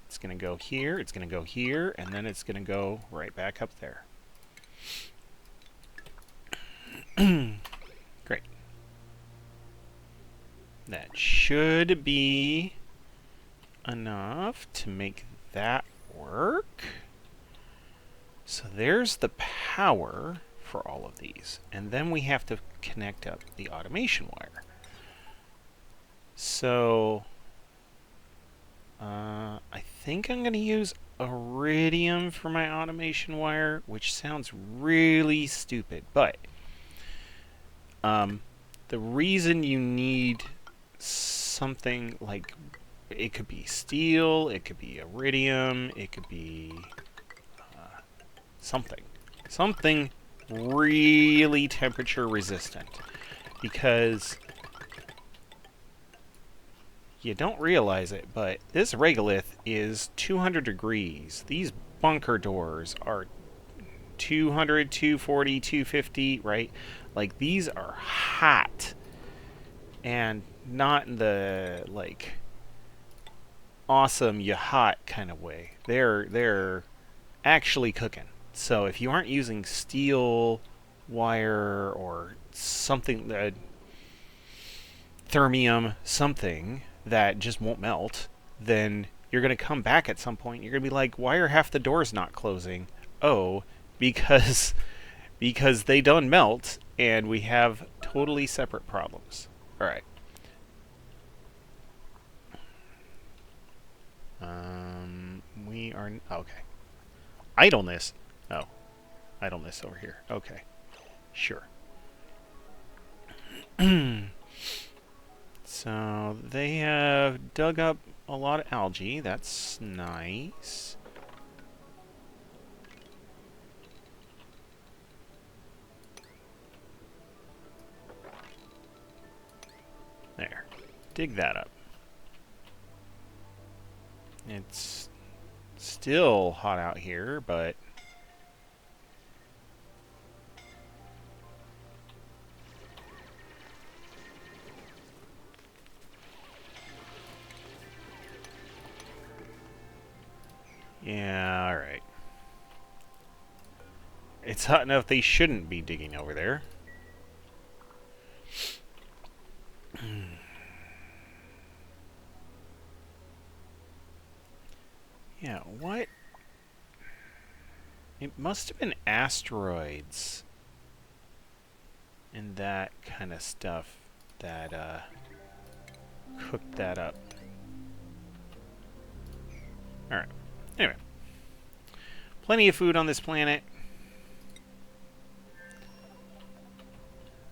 It's going to go here, it's going to go here, and then it's going to go right back up there. Great. That should be enough to make that work. So there's the power for all of these. And then we have to connect up the automation wire. So I think I'm going to use iridium for my automation wire, which sounds really stupid, but the reason you need something like, it could be steel, it could be iridium, it could be something really temperature resistant, because you don't realize it, but this regolith is 200 degrees. These bunker doors are 200, 240, 250, right? Like, these are hot, and not in the, like, awesome, you hot kind of way. They're actually cooking. So if you aren't using steel wire or something, thermium, something that just won't melt, then you're going to come back at some point. You're going to be like, why are half the doors not closing? Oh, because they don't melt, and we have totally separate problems. All right. We are... Okay. Idleness. Oh. Idleness over here. Okay. Sure. So, they have dug up a lot of algae. That's nice. There. Dig that up. It's still hot out here, but... Yeah, alright. It's hot enough they shouldn't be digging over there. Yeah, what? It must have been asteroids and that kind of stuff that cooked that up. Alright. Anyway. Plenty of food on this planet.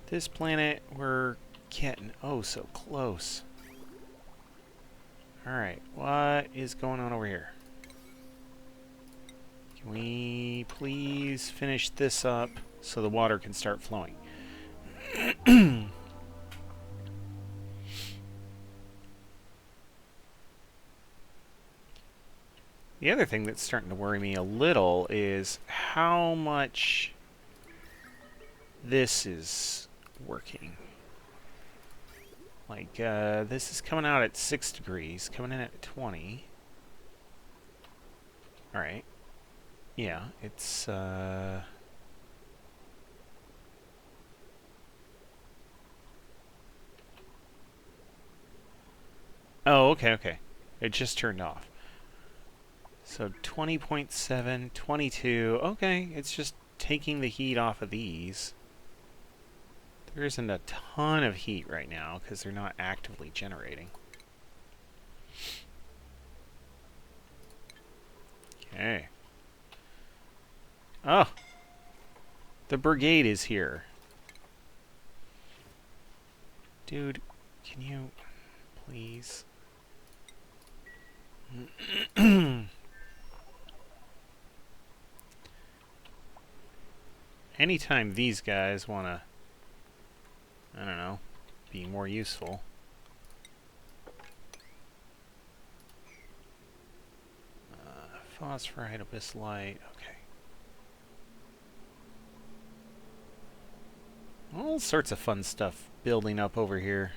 This planet, we're getting oh so close. Alright, what is going on over here? Can we please finish this up so the water can start flowing? The other thing that's starting to worry me a little is how much this is working. Like, this is coming out at 6 degrees, coming in at 20. Alright. Yeah, it's, oh, okay, okay. It just turned off. So 20.7, 22. Okay, it's just taking the heat off of these. There isn't a ton of heat right now because they're not actively generating. Okay. Oh! The brigade is here. Dude, can you please? Anytime these guys want to, I don't know, be more useful. Phosphorite, abyssite, okay. All sorts of fun stuff building up over here.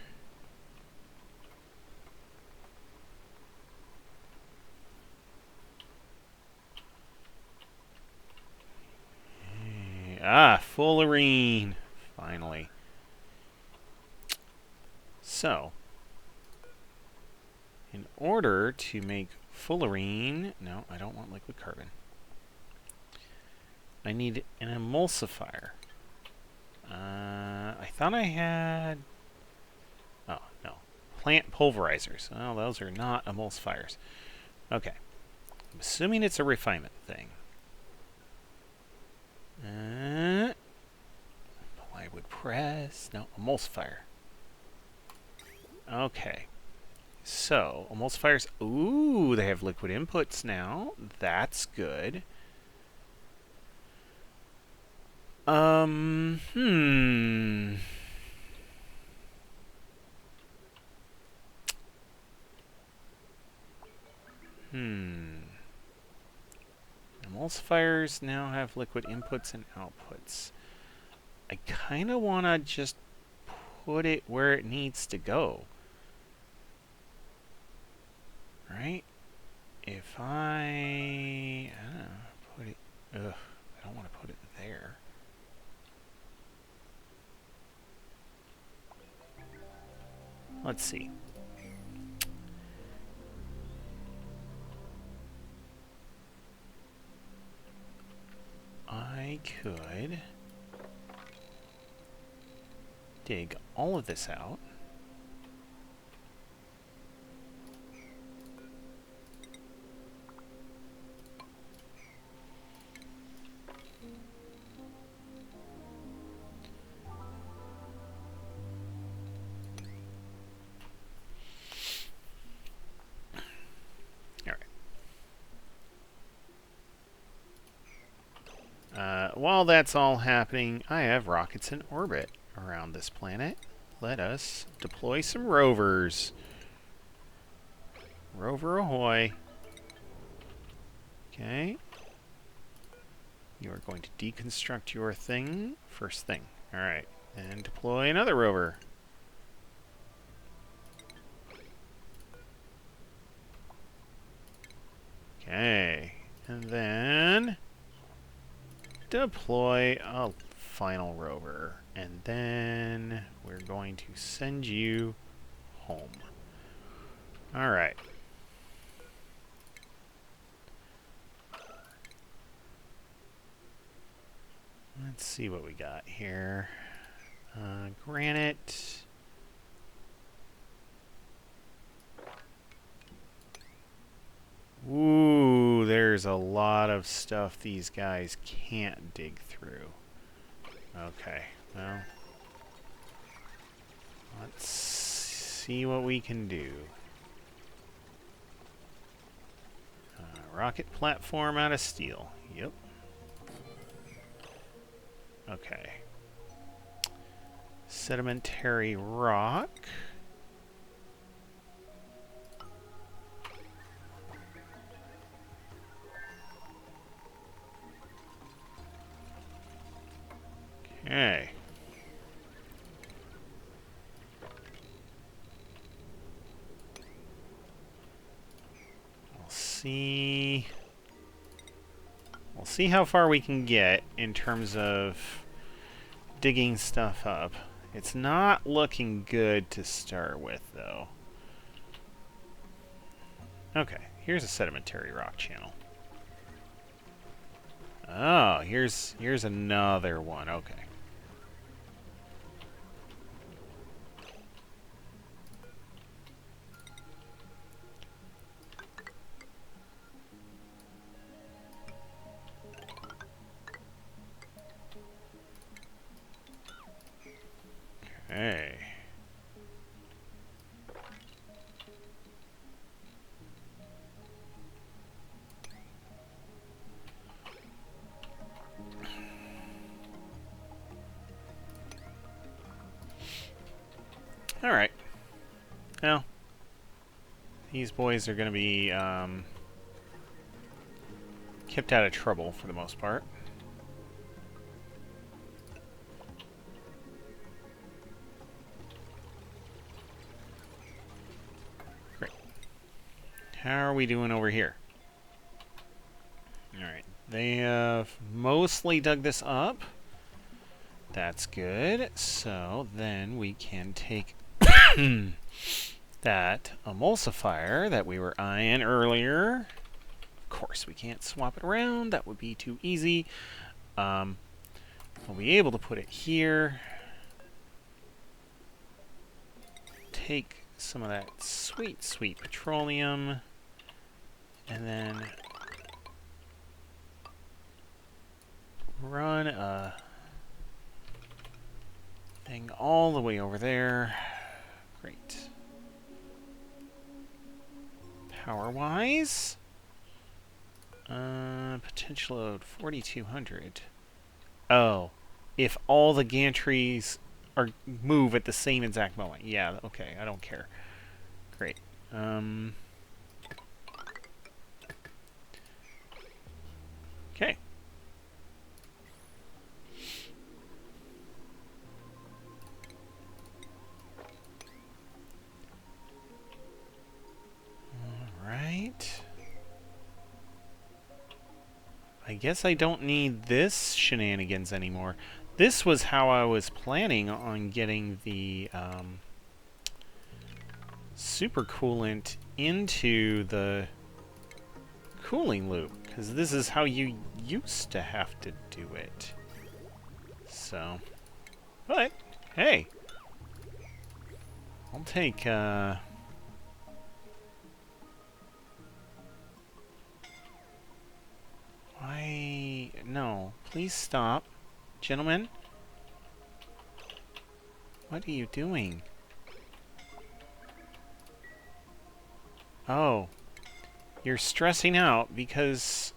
Ah, fullerene. Finally. So, in order to make fullerene... No, I don't want liquid carbon. I need an emulsifier. I thought I had... Oh, no. Plant pulverizers. Oh, those are not emulsifiers. Okay. I'm assuming it's a refinement thing. Plywood press. No, emulsifier. Okay. So, emulsifiers. Ooh, they have liquid inputs now. That's good. Emulsifiers now have liquid inputs and outputs. I kind of want to just put it where it needs to go. Right? If I don't know, put it... Ugh, I don't want to put it there. Let's see. I could dig all of this out. While that's all happening, I have rockets in orbit around this planet. Let us deploy some rovers. Rover ahoy. Okay. You are going to deconstruct your thing first thing. Alright. And deploy another rover. Okay. And then deploy a final rover. And then we're going to send you home. Alright. Let's see what we got here. Granite. Ooh, there's a lot of stuff these guys can't dig through. Okay, well, let's see what we can do. Rocket platform out of steel. Yep. Okay. Sedimentary rock. Okay. We'll see how far we can get in terms of digging stuff up. It's not looking good to start with, though. Okay, here's a sedimentary rock channel. Oh, here's another one. Okay. Okay. All right. Well, these boys are going to be kept out of trouble for the most part. Great. How are we doing over here? All right. They have mostly dug this up. That's good. So then we can take that emulsifier that we were eyeing earlier. Of course, we can't swap it around. That would be too easy. We'll be able to put it here. Take some of that sweet, sweet petroleum. And then run a thing all the way over there. Great. Power-wise, potential load 4,200. Oh, if all the gantries are move at the same exact moment. Yeah, okay, I don't care. Great. Okay. Right. I guess I don't need this shenanigans anymore. This was how I was planning on getting the supercoolant into the cooling loop, because this is how you used to have to do it. So, but, hey. I'll take, why? No. Please stop. Gentlemen? What are you doing? Oh. You're stressing out because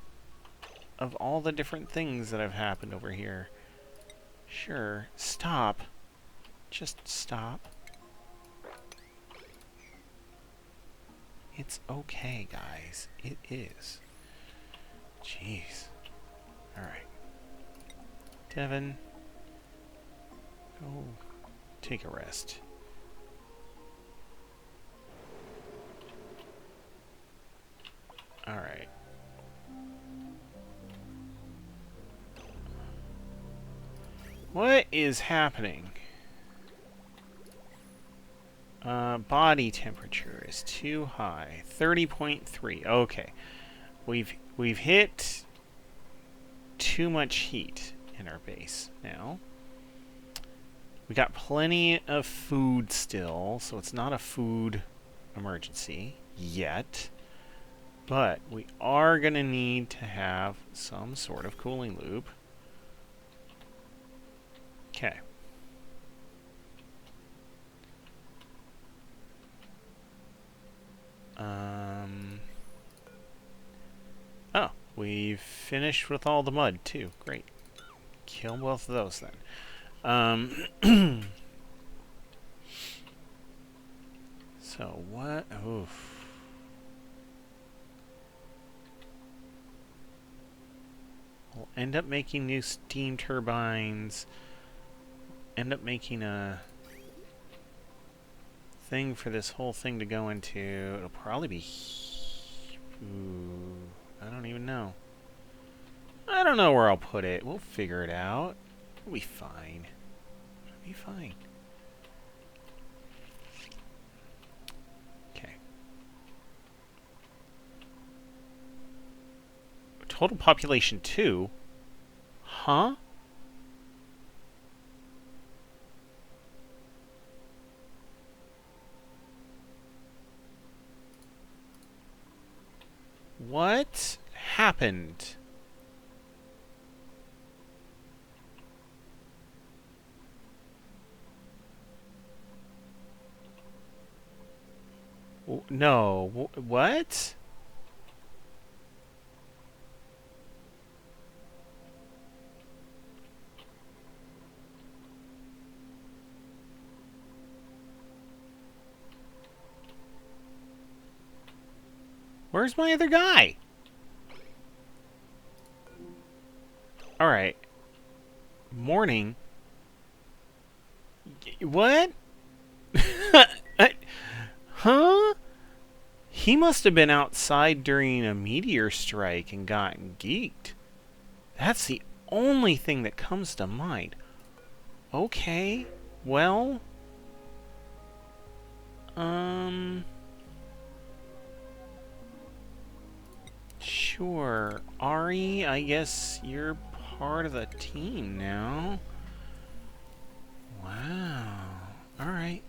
of all the different things that have happened over here. Sure. Stop. Just stop. It's okay, guys. It is. Jeez. Alright. Devin, go take a rest. Alright. What is happening? Body temperature is too high. 30.3. Okay. We've hit too much heat. in our base now. We got plenty of food still, so it's not a food emergency yet. But we are going to need to have some sort of cooling loop. Okay. Oh, we've finished with all the mud too. Great. Kill both of those then. So what? Oof. We'll end up making new steam turbines. End up making a thing for this whole thing to go into. It'll probably be... Ooh, I don't even know. I don't know where I'll put it. We'll figure it out. It'll be fine. It'll be fine. Okay. Total population 2? Huh? What happened? No. What? Where's my other guy? Alright. Morning. What? Huh? He must have been outside during a meteor strike and gotten geeked. That's the only thing that comes to mind. Okay. Well... Sure. Ari, I guess you're part of the team now. Wow. Alright.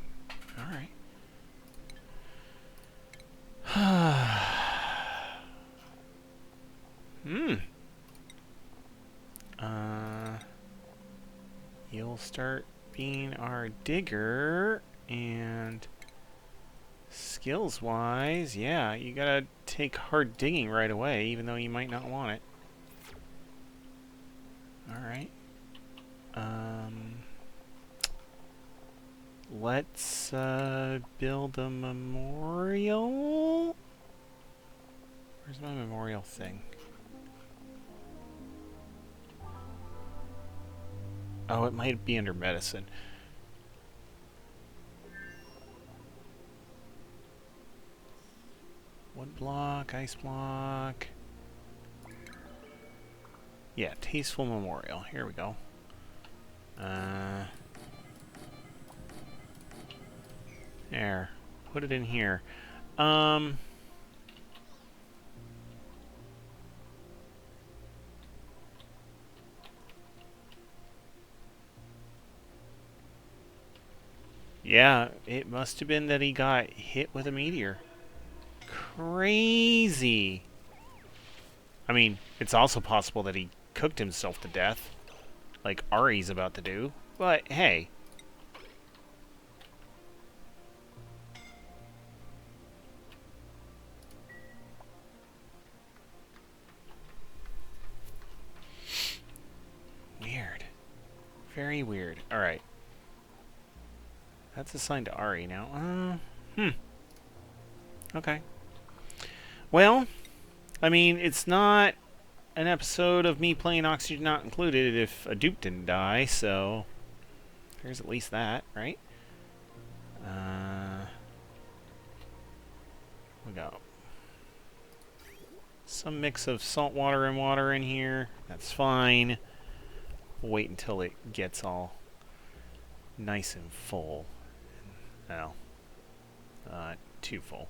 Alright. You'll start being our digger, and skills-wise, yeah, you gotta take hard digging right away, even though you might not want it. Alright. Let's build a memorial. Where's my memorial thing? Oh, it might be under medicine. Wood block, ice block. Yeah, tasteful memorial. Here we go. There. Put it in here. Yeah, it must have been that he got hit with a meteor. Crazy. I mean, it's also possible that he cooked himself to death, like Ari's about to do. But hey. Weird. Very weird. Alright. That's assigned to Ari now. Okay. Well, I mean, it's not an episode of me playing Oxygen Not Included if a dupe didn't die, so there's at least that, right? We got some mix of salt water and water in here. That's fine. We'll wait until it gets all nice and full. Well, too full.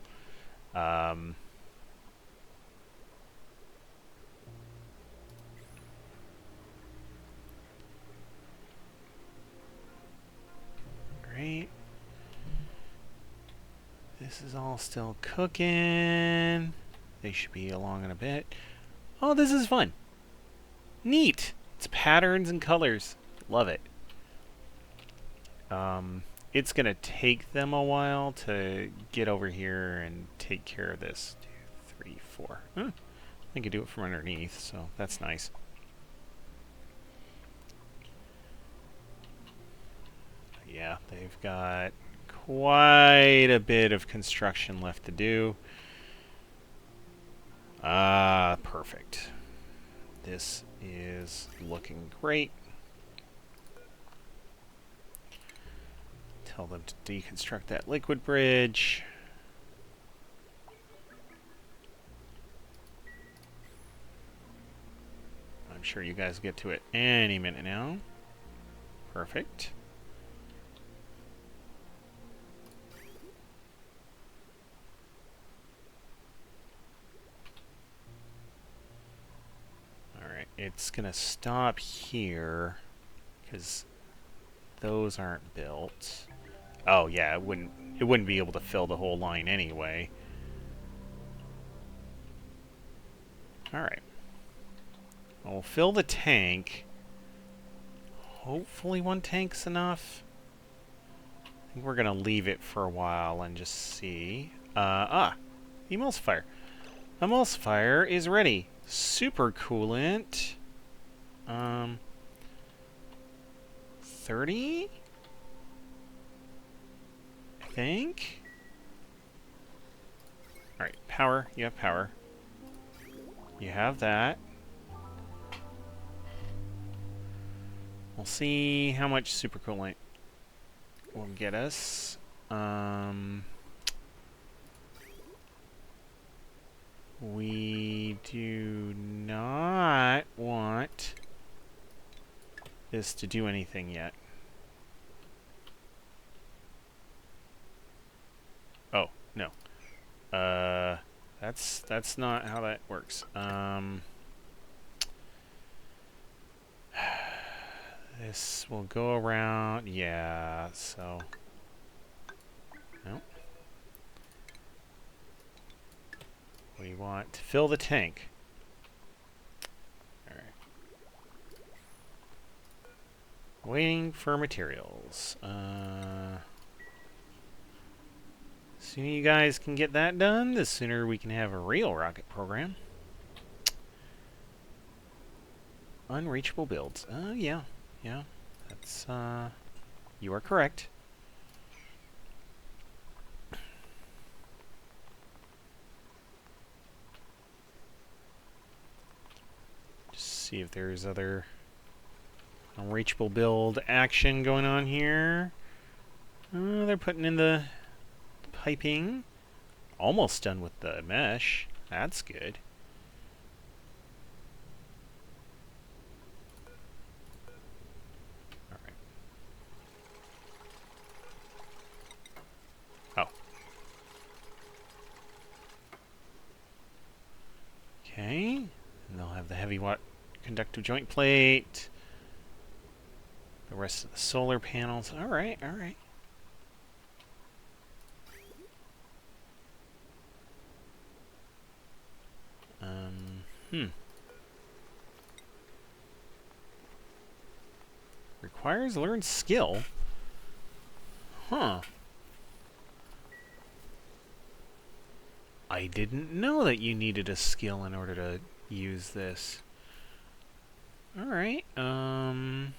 This is all still cooking. They should be along in a bit. Oh, this is fun. Neat. It's patterns and colors. Love it. It's going to take them a while to get over here and take care of this. 2, 3, 4. I can do it from underneath, so that's nice. Yeah, they've got quite a bit of construction left to do. Ah, perfect. This is looking great. Tell them to deconstruct that liquid bridge. I'm sure you guys get to it any minute now. Perfect. Alright, it's gonna stop here because those aren't built. Oh yeah, it wouldn't be able to fill the whole line anyway. Alright. We'll fill the tank. Hopefully one tank's enough. I think we're gonna leave it for a while and just see. Emulsifier. Emulsifier is ready. Supercoolant. 30? I think? Alright, power. You have power. You have that. We'll see how much supercoolant will get us. We do not want this to do anything yet. Oh, no. That's not how that works. This will go around, yeah, so... No. We want to fill the tank. Alright. Waiting for materials. Sooner you guys can get that done, the sooner we can have a real rocket program. Unreachable builds. Yeah. Yeah. That's, you are correct. Just see if there's other unreachable build action going on here. They're putting in the piping. Almost done with the mesh. That's good. Alright. Oh. Okay. And they'll have the heavy conductive joint plate. The rest of the solar panels. Alright, alright. Requires learned skill. Huh. I didn't know that you needed a skill in order to use this. Alright, conveyor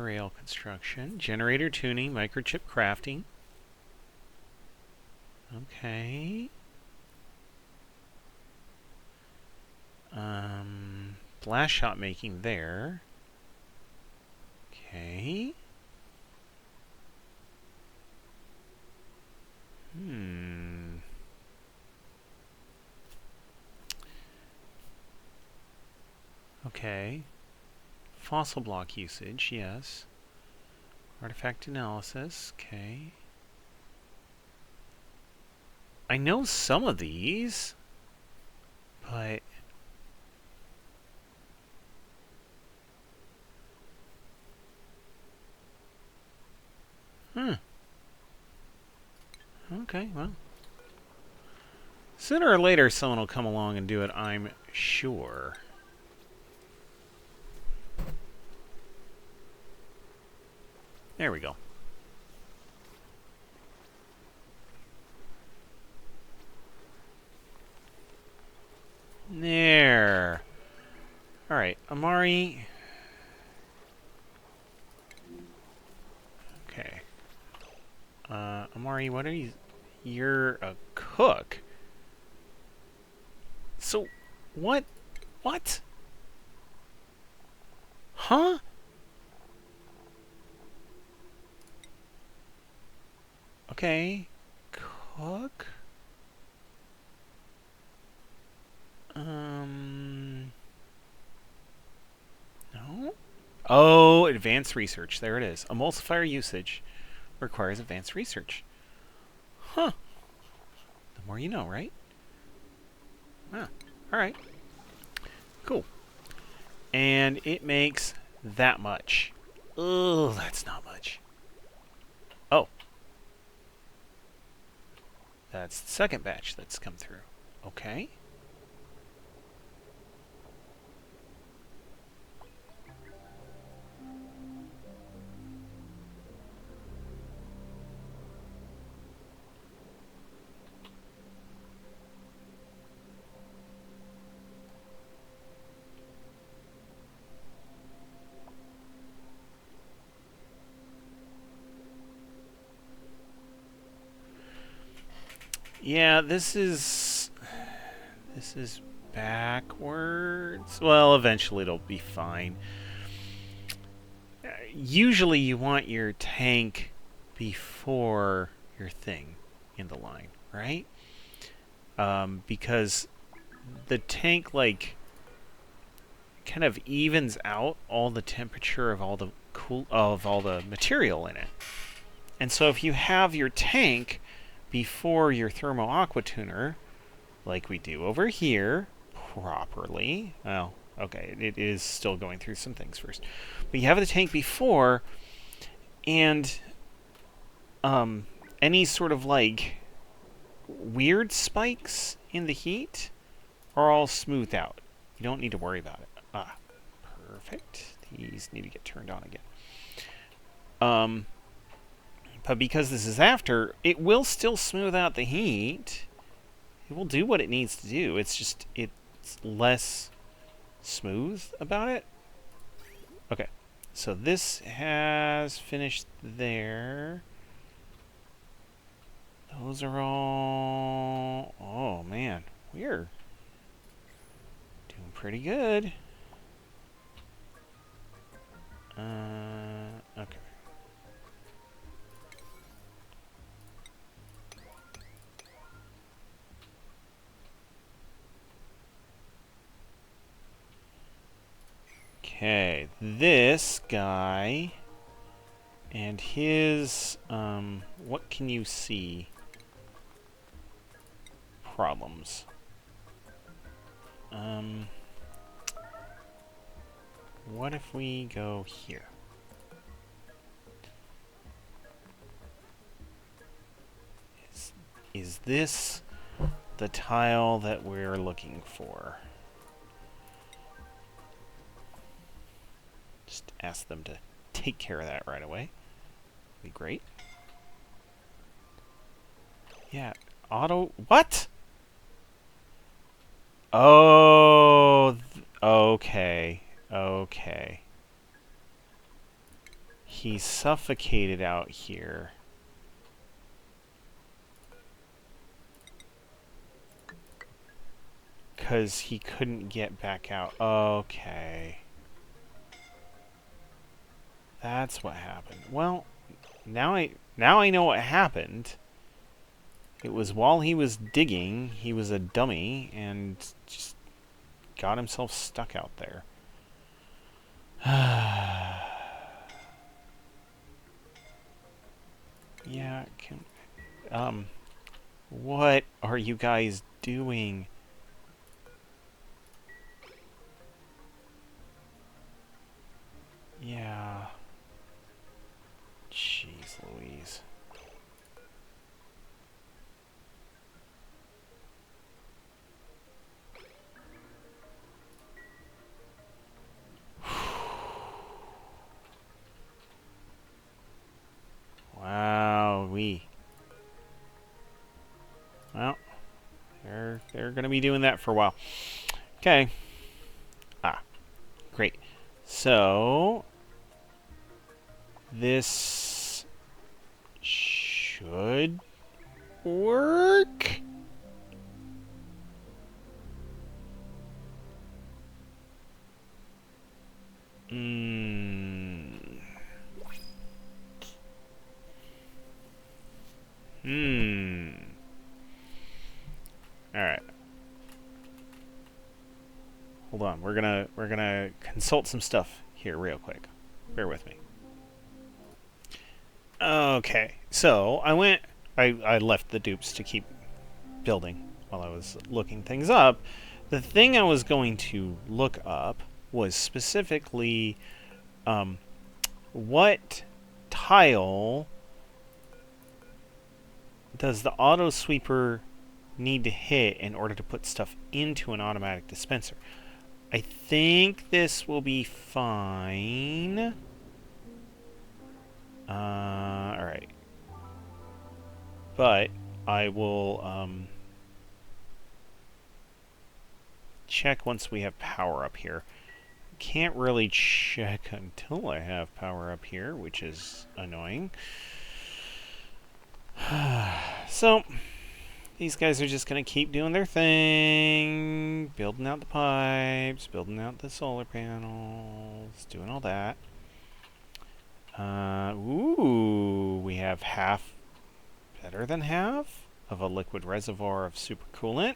rail construction, generator tuning, microchip crafting. Okay. Blast shot making there. Okay. Okay. Fossil block usage, yes. Artifact analysis, okay. I know some of these, but... Okay, well. Sooner or later, someone will come along and do it, I'm sure. There we go. There. Alright, Amari. Okay. Amari, what are you... You're a cook. So, what? What? Huh? Okay. Cook? No? Oh, advanced research. There it is. Emulsifier usage requires advanced research. Huh. The more you know, right? Huh. Alright. Cool. And it makes that much. Oh, that's not much. Oh. That's the second batch that's come through. Okay. Yeah, this is backwards. Well, eventually it'll be fine. Usually you want your tank before your thing in the line, right? Because the tank like kind of evens out all the temperature of all the material in it. And so if you have your tank before your thermo aqua tuner, like we do over here, properly. Well, okay, it is still going through some things first. But you have the tank before, and any sort of like weird spikes in the heat are all smoothed out. You don't need to worry about it. Ah, perfect. These need to get turned on again. But because this is after, it will still smooth out the heat. It will do what it needs to do. It's just, it's less smooth about it. Okay. So this has finished there. Those are all... Oh, man. We're doing pretty good. Okay. Okay, this guy and his, what can you see? Problems. What if we go here? Is this the tile that we're looking for? Just ask them to take care of that right away. Be great. Yeah, Otto. What? Oh, okay. Okay. He's suffocated out here. Because he couldn't get back out. Okay. That's what happened. Well, now I know what happened. It was while he was digging, he was a dummy and just got himself stuck out there. Yeah, what are you guys doing? Yeah. Jeez Louise. going to be doing that for a while. Okay. Ah, great. So, this should work. All right. Hold on. We're gonna consult some stuff here real quick. Bear with me. Okay. So I left the dupes to keep building while I was looking things up. The thing I was going to look up was specifically what tile does the auto sweeper need to hit in order to put stuff into an automatic dispenser. I think this will be fine. Alright. But I will check once we have power up here. Can't really check until I have power up here, which is annoying. So, these guys are just going to keep doing their thing, building out the pipes, building out the solar panels, doing all that. Ooh, we have half, better than half, of a liquid reservoir of supercoolant.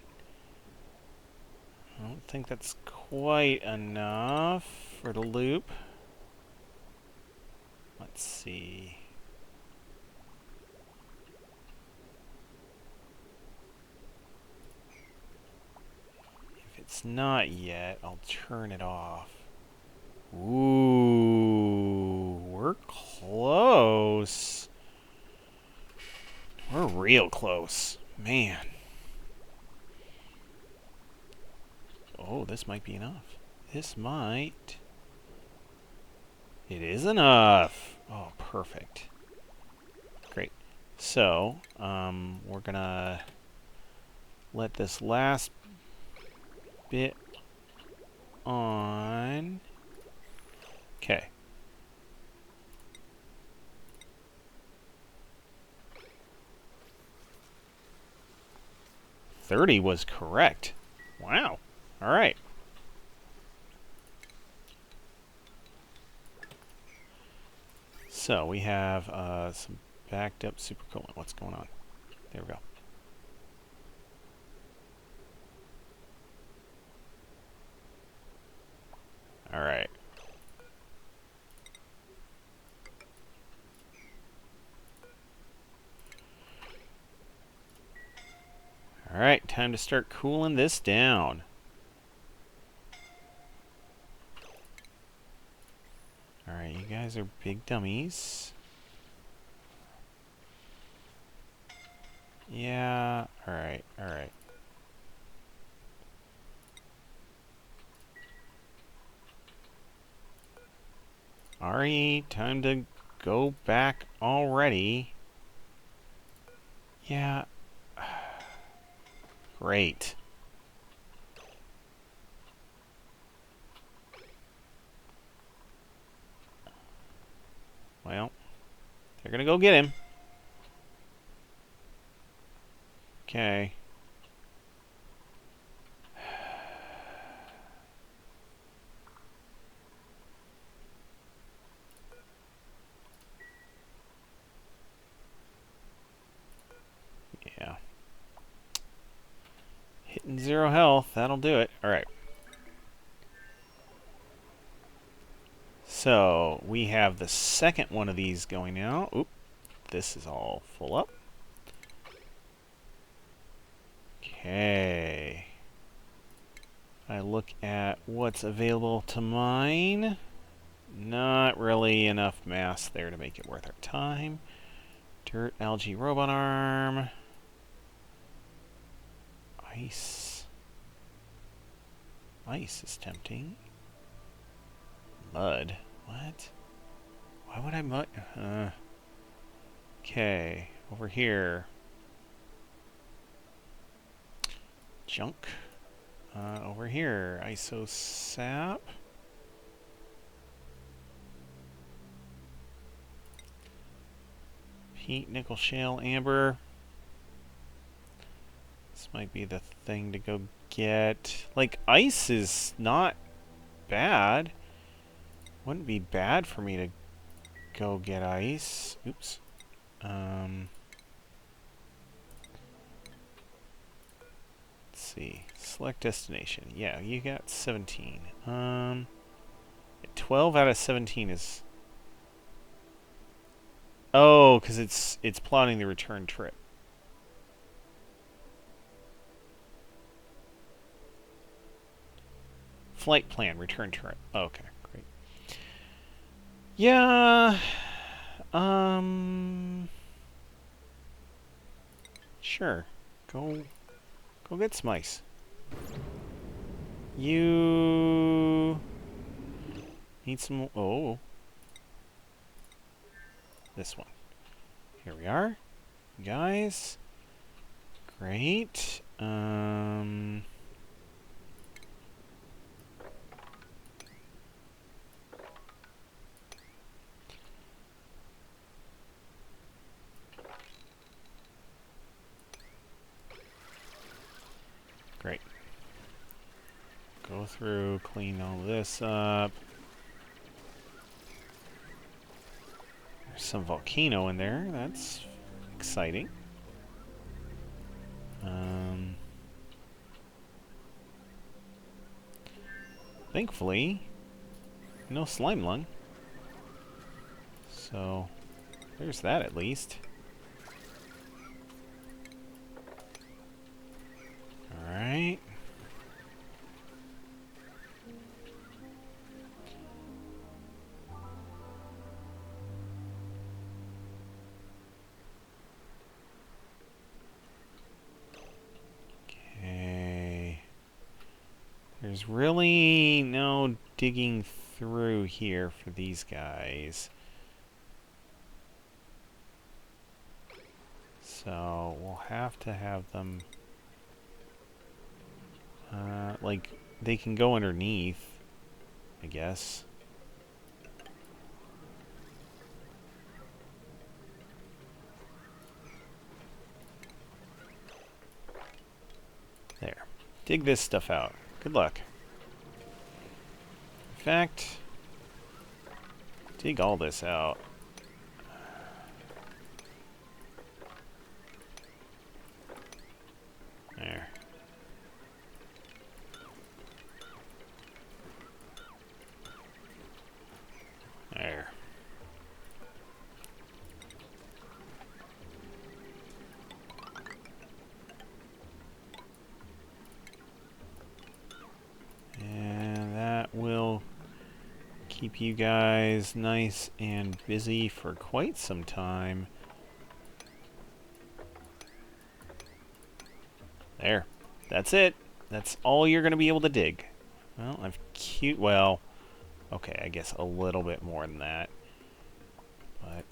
I don't think that's quite enough for the loop. Let's see. If it's not yet, I'll turn it off. Ooh, we're close. We're real close. Man. Oh, this might be enough. This might. It is enough. Oh, perfect. Great. So, we're gonna let this last bit on. Okay. $30 was correct. Wow. All right. So we have some backed up supercoolant. What's going on? There we go. All right. All right, time to start cooling this down. All right, you guys are big dummies. Yeah, all right, all right. Ari, time to go back already. Yeah. Great. Well, they're gonna go get him. Okay. Yeah. Hitting 0 health, that'll do it. Alright. So, we have the second one of these going now. Oop. This is all full up. Okay. I look at what's available to mine. Not really enough mass there to make it worth our time. Dirt, algae, robot arm. Ice. Ice is tempting. Mud. What? Why would I mud? Okay, over here. junk. Over here, iso sap. Heat, nickel, shale, amber. This might be the thing to go get. Like, ice is not bad. Wouldn't be bad for me to go get ice. Oops. Let's see. Select destination. Yeah, you got 17. 12 out of 17 is... Oh, because it's plotting the return trip. Flight plan, return trip. Oh, okay, great. Yeah. Sure. Go get some ice. You need some... Oh. This one. Here we are. Guys. Great. Great. Go through, clean all this up. There's some volcano in there. That's exciting. Thankfully, no slime lung. So, there's that at least. Alright. Okay. There's really no digging through here for these guys. So, we'll have to have them... like, they can go underneath, I guess. There. Dig this stuff out. Good luck. In fact, dig all this out. There. There. And that will keep you guys nice and busy for quite some time. There. That's it. That's all you're going to be able to dig. Well, well, okay, I guess a little bit more than that. But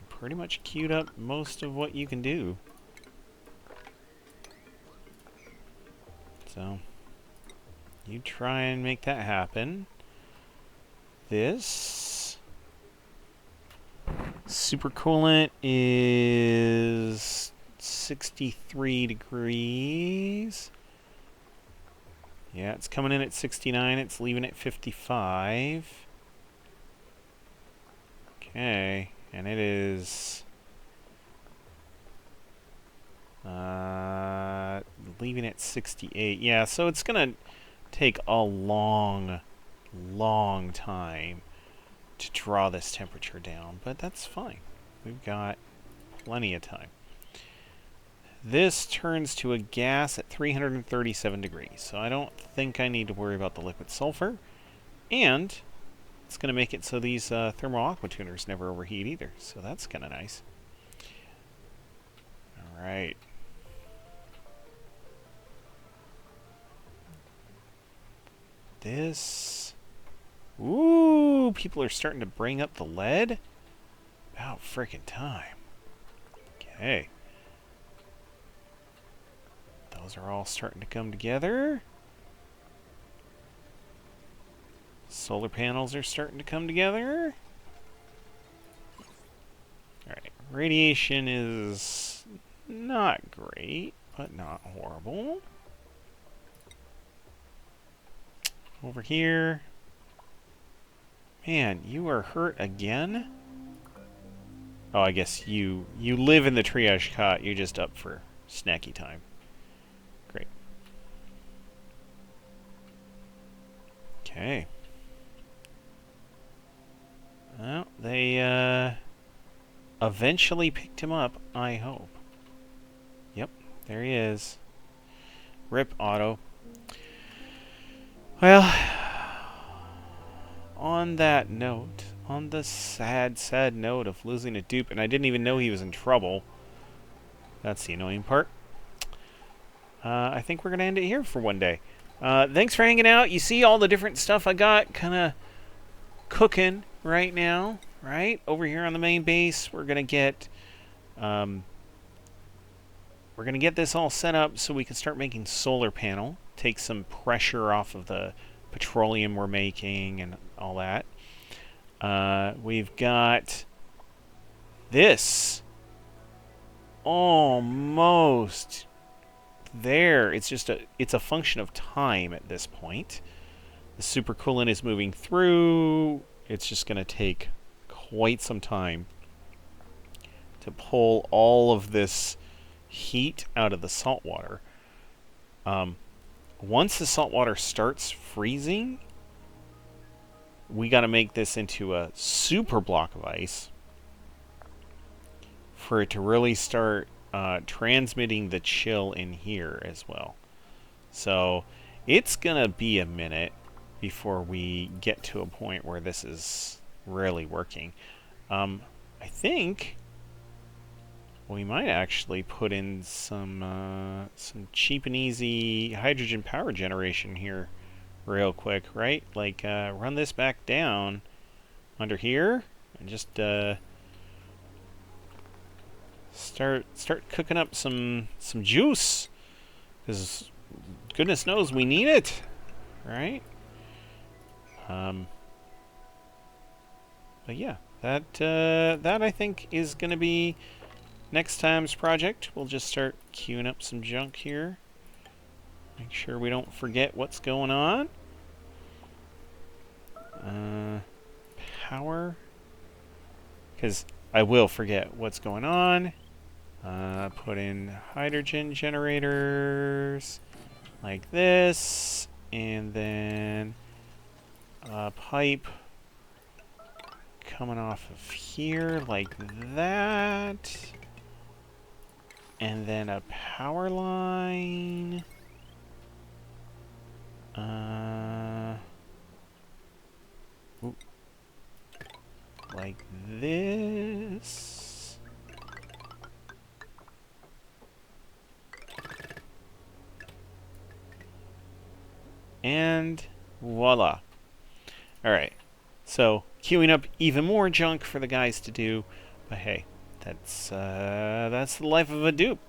pretty much queued up most of what you can do. So, you try and make that happen. This supercoolant is 63 degrees. Yeah, it's coming in at 69. It's leaving at 55. Okay, and it is leaving at 68. Yeah, so it's gonna take a long time to draw this temperature down, but that's fine. We've got plenty of time. This turns to a gas at 337 degrees, so I don't think I need to worry about the liquid sulfur. And it's going to make it so these thermal aqua tuners never overheat either, so that's kind of nice. Alright. This... Ooh, people are starting to bring up the lead? About frickin' time. Okay. Those are all starting to come together. Solar panels are starting to come together. Alright, radiation is not great, but not horrible. Over here. Man, you are hurt again? Oh, I guess you live in the triage cot. You're just up for snacky time. Great. Okay. Well, they eventually picked him up, I hope. Yep, there he is. Rip Otto. Well, on that note, on the sad, sad note of losing a dupe, and I didn't even know he was in trouble. That's the annoying part. I think we're going to end it here for one day. Thanks for hanging out. You see all the different stuff I got kind of cooking right now, right? Over here on the main base, we're going to get this all set up so we can start making solar panel. Take some pressure off of the petroleum we're making and all that. We've got this almost there. It's a function of time at this point. The supercoolant is moving through. It's just going to take quite some time to pull all of this heat out of the salt water. Once the salt water starts freezing, we got to make this into a super block of ice for it to really start transmitting the chill in here as well. So it's going to be a minute before we get to a point where this is really working. I think we might actually put in some cheap and easy hydrogen power generation here real quick, right? Like run this back down under here and just start cooking up some juice, because goodness knows we need it, right? But yeah, that I think is going to be next time's project. We'll just start queuing up some junk here. Make sure we don't forget what's going on. Power, because I will forget what's going on. Put in hydrogen generators like this, and then a pipe coming off of here like that, and then a power line like this. And voila. Alright, so queuing up even more junk for the guys to do, but hey, that's the life of a dupe.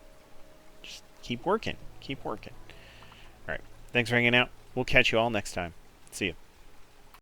Just keep working, keep working. Alright, thanks for hanging out. We'll catch you all next time. See you.